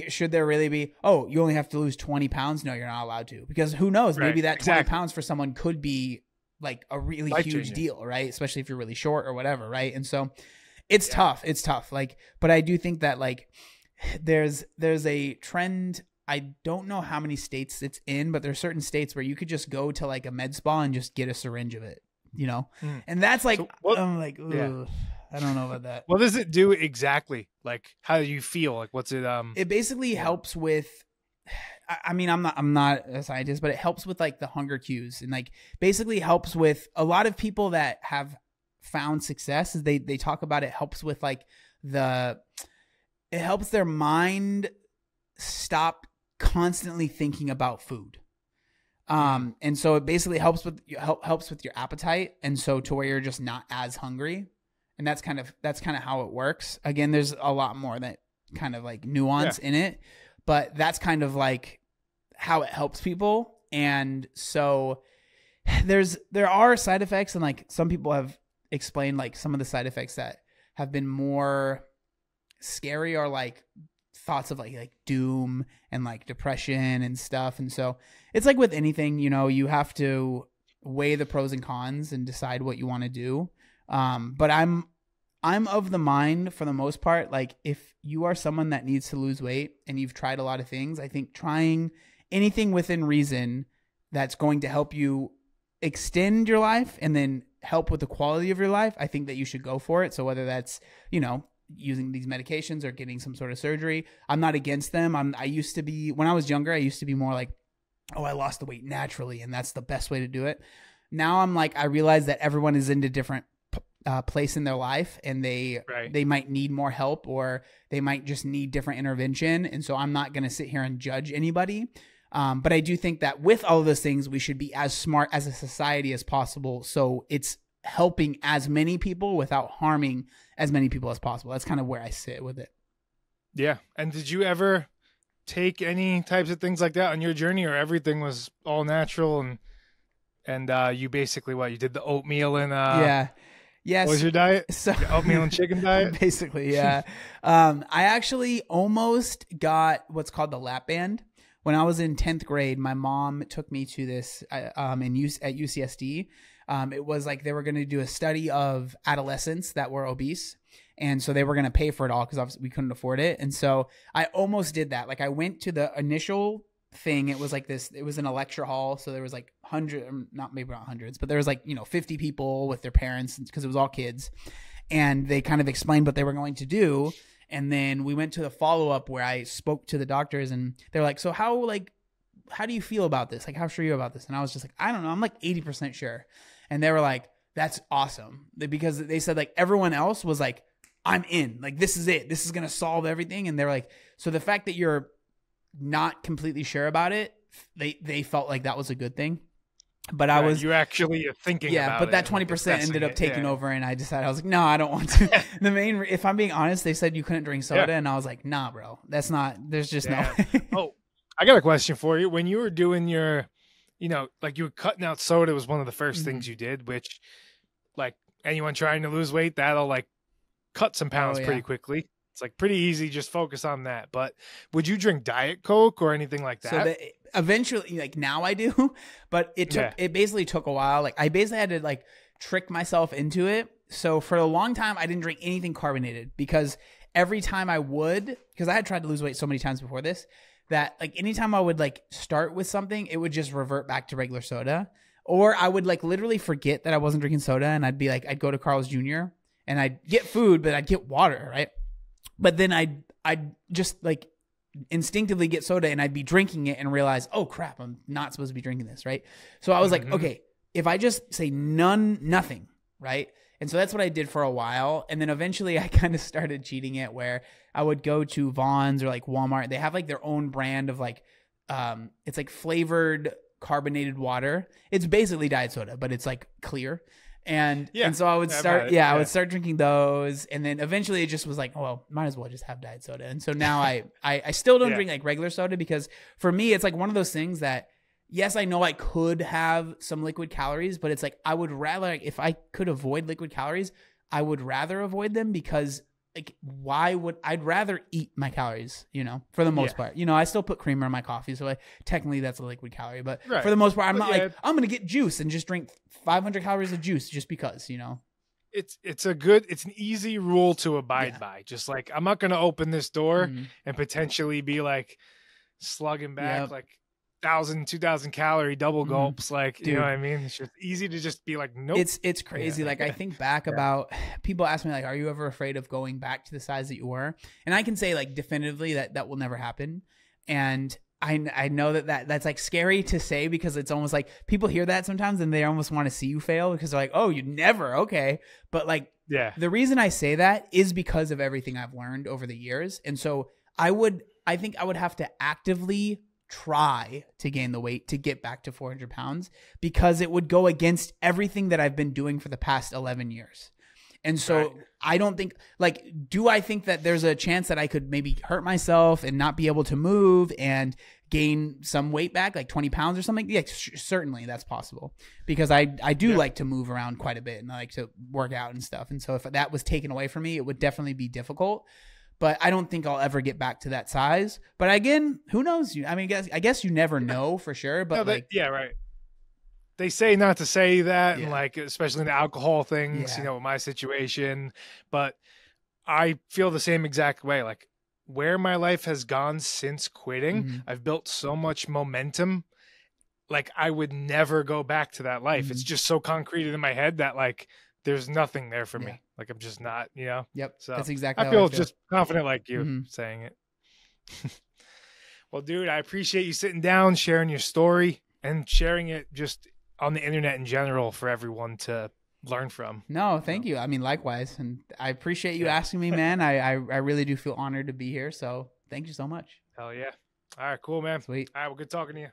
[SPEAKER 2] should there really be? Oh, you only have to lose 20 pounds? No, you're not allowed to, because who knows? Maybe that 20 pounds for someone could be like a really huge deal, right? Especially if you're really short or whatever, right? And so it's tough. It's tough. Like, but I do think that like there's a trend. I don't know how many states it's in, but there's certain states where you could just go to like a med spa and just get a syringe of it, And that's like, I'm like, I don't know about that.
[SPEAKER 1] What does it do exactly? Like, how do you feel? Like, what's it?
[SPEAKER 2] It basically helps with, I mean, I'm not a scientist, but it helps with like the hunger cues, and like basically helps with a lot of people that have found success. Is they talk about it helps with like it helps their mind stop constantly thinking about food. And so it basically helps with your appetite, and so to where you're just not as hungry. And that's kind of how it works. Again, there's a lot more that kind of like nuance in it, but that's kind of like how it helps people. And so there are side effects, and like some people have explained like some of the side effects that have been more scary are like thoughts of like doom and like depression and stuff. And so it's like with anything, you have to weigh the pros and cons and decide what you want to do. But I'm of the mind, for the most part, like if you are someone that needs to lose weight and you've tried a lot of things, I think trying anything within reason that's going to help you extend your life and then help with the quality of your life, I think that you should go for it. So whether that's, using these medications or getting some sort of surgery, I'm not against them. When I was younger, I used to be more like, oh, I lost the weight naturally and that's the best way to do it. Now I'm like, I realize that everyone is in a different place in their life, and they might need more help, or they might just need different intervention. And so I'm not going to sit here and judge anybody. But I do think that with all of those things, we should be as smart as a society as possible, so it's helping as many people without harming as many people as possible. That's kind of where I sit with it.
[SPEAKER 1] Yeah. And did you ever take any types of things like that on your journey, or everything was all natural and you basically you did the oatmeal and
[SPEAKER 2] Yes.
[SPEAKER 1] What was your diet? So, oatmeal and chicken diet?
[SPEAKER 2] Basically, yeah. I actually almost got what's called the lap band. When I was in 10th grade, my mom took me to this at UCSD. It was like they were going to do a study of adolescents that were obese. And so they were going to pay for it all because obviously we couldn't afford it. And so I almost did that. Like I went to the initial thing. It was like this, it was in a lecture hall. So there was like maybe not hundreds, but there was like, 50 people with their parents because it was all kids. And they kind of explained what they were going to do. And then we went to the follow-up where I spoke to the doctors, and they're like, so how do you feel about this? Like, how sure are you about this? And I was just like, I don't know. I'm like 80% sure. And they were like, That's awesome. Because they said like everyone else was like, I'm in. Like, this is it. This is going to solve everything. And they're like, so the fact that you're not completely sure about it, they felt like that was a good thing. But I was,
[SPEAKER 1] you actually thinking about
[SPEAKER 2] but
[SPEAKER 1] it.
[SPEAKER 2] that 20% ended up taking over, and I decided, I was like, no, I don't want to. If I'm being honest, they said you couldn't drink soda, and I was like, nah, bro, that's not, there's just no way.
[SPEAKER 1] Oh, I got a question for you. When you were doing your, like you were cutting out soda was one of the first things you did, which like anyone trying to lose weight, that'll like cut some pounds pretty quickly. It's like pretty easy. Just focus on that. But would you drink Diet Coke or anything like that?
[SPEAKER 2] So eventually, like now I do, but it basically took a while. Like I basically had to like trick myself into it. So for a long time, I didn't drink anything carbonated because every time because I had tried to lose weight so many times before this, that like anytime I would like start with something, it would just revert back to regular soda. Or I would like literally forget that I wasn't drinking soda, and I'd be like, I'd go to Carl's Jr. and I'd get food, but I'd get water, right? But then I'd just like instinctively get soda, and I'd be drinking it and realize, oh crap, I'm not supposed to be drinking this, right? So I was like, okay, if I just say nothing, right? And so that's what I did for a while. And then eventually I kind of started cheating it, where I would go to Vons or like Walmart. They have like their own brand of like, it's like flavored carbonated water. It's basically diet soda, but it's like clear. And so I would start, I would start drinking those. And then eventually it just was like, oh, well, might as well just have diet soda. And so now I still don't drink like regular soda, because for me, it's like one of those things that, yes, I know I could have some liquid calories, but it's like, I would rather, like, if I could avoid liquid calories, I would rather avoid them, because like, I'd rather eat my calories, for the most part. I still put creamer in my coffee, so technically that's a liquid calorie, but for the most part, I'm not like, I'm going to get juice and just drink 500 calories of juice just because,
[SPEAKER 1] It's an easy rule to abide by. Just like, I'm not going to open this door and potentially be like slugging back like 1,000, 2,000 calorie double gulps. Like,
[SPEAKER 2] Dude.
[SPEAKER 1] You know what I mean? It's just easy to just be like, nope.
[SPEAKER 2] It's crazy. Like I think back about, people ask me like, are you ever afraid of going back to the size that you were? And I can say like definitively that will never happen. And I know that's like scary to say, because it's almost like people hear that sometimes and they almost want to see you fail, because they're like, oh, you never. Okay. But like, the reason I say that is because of everything I've learned over the years. And so I think I would have to actively try to gain the weight to get back to 400 pounds, because it would go against everything that I've been doing for the past 11 years. And so I don't think, like, do I think that there's a chance that I could maybe hurt myself and not be able to move and gain some weight back, like 20 pounds or something? Yeah, certainly that's possible, because I do like to move around quite a bit, and I like to work out and stuff. And so if that was taken away from me, it would definitely be difficult. But I don't think I'll ever get back to that size. But again, who knows? I mean, I guess you never know for sure. But
[SPEAKER 1] They say not to say that, and like, especially in the alcohol things, with my situation. But I feel the same exact way. Like, where my life has gone since quitting, I've built so much momentum. Like, I would never go back to that life. It's just so concreted in my head that like, there's nothing there for me. Like, I'm just not,
[SPEAKER 2] Yep.
[SPEAKER 1] So
[SPEAKER 2] that's exactly
[SPEAKER 1] I feel just confident like you saying it. Well, dude, I appreciate you sitting down, sharing your story, and sharing it just on the internet in general for everyone to learn from.
[SPEAKER 2] No, thank you. I mean, likewise. And I appreciate you asking me, man. I really do feel honored to be here. So thank you so much.
[SPEAKER 1] Hell yeah. All right, cool, man.
[SPEAKER 2] Sweet.
[SPEAKER 1] All right, well, good talking to you.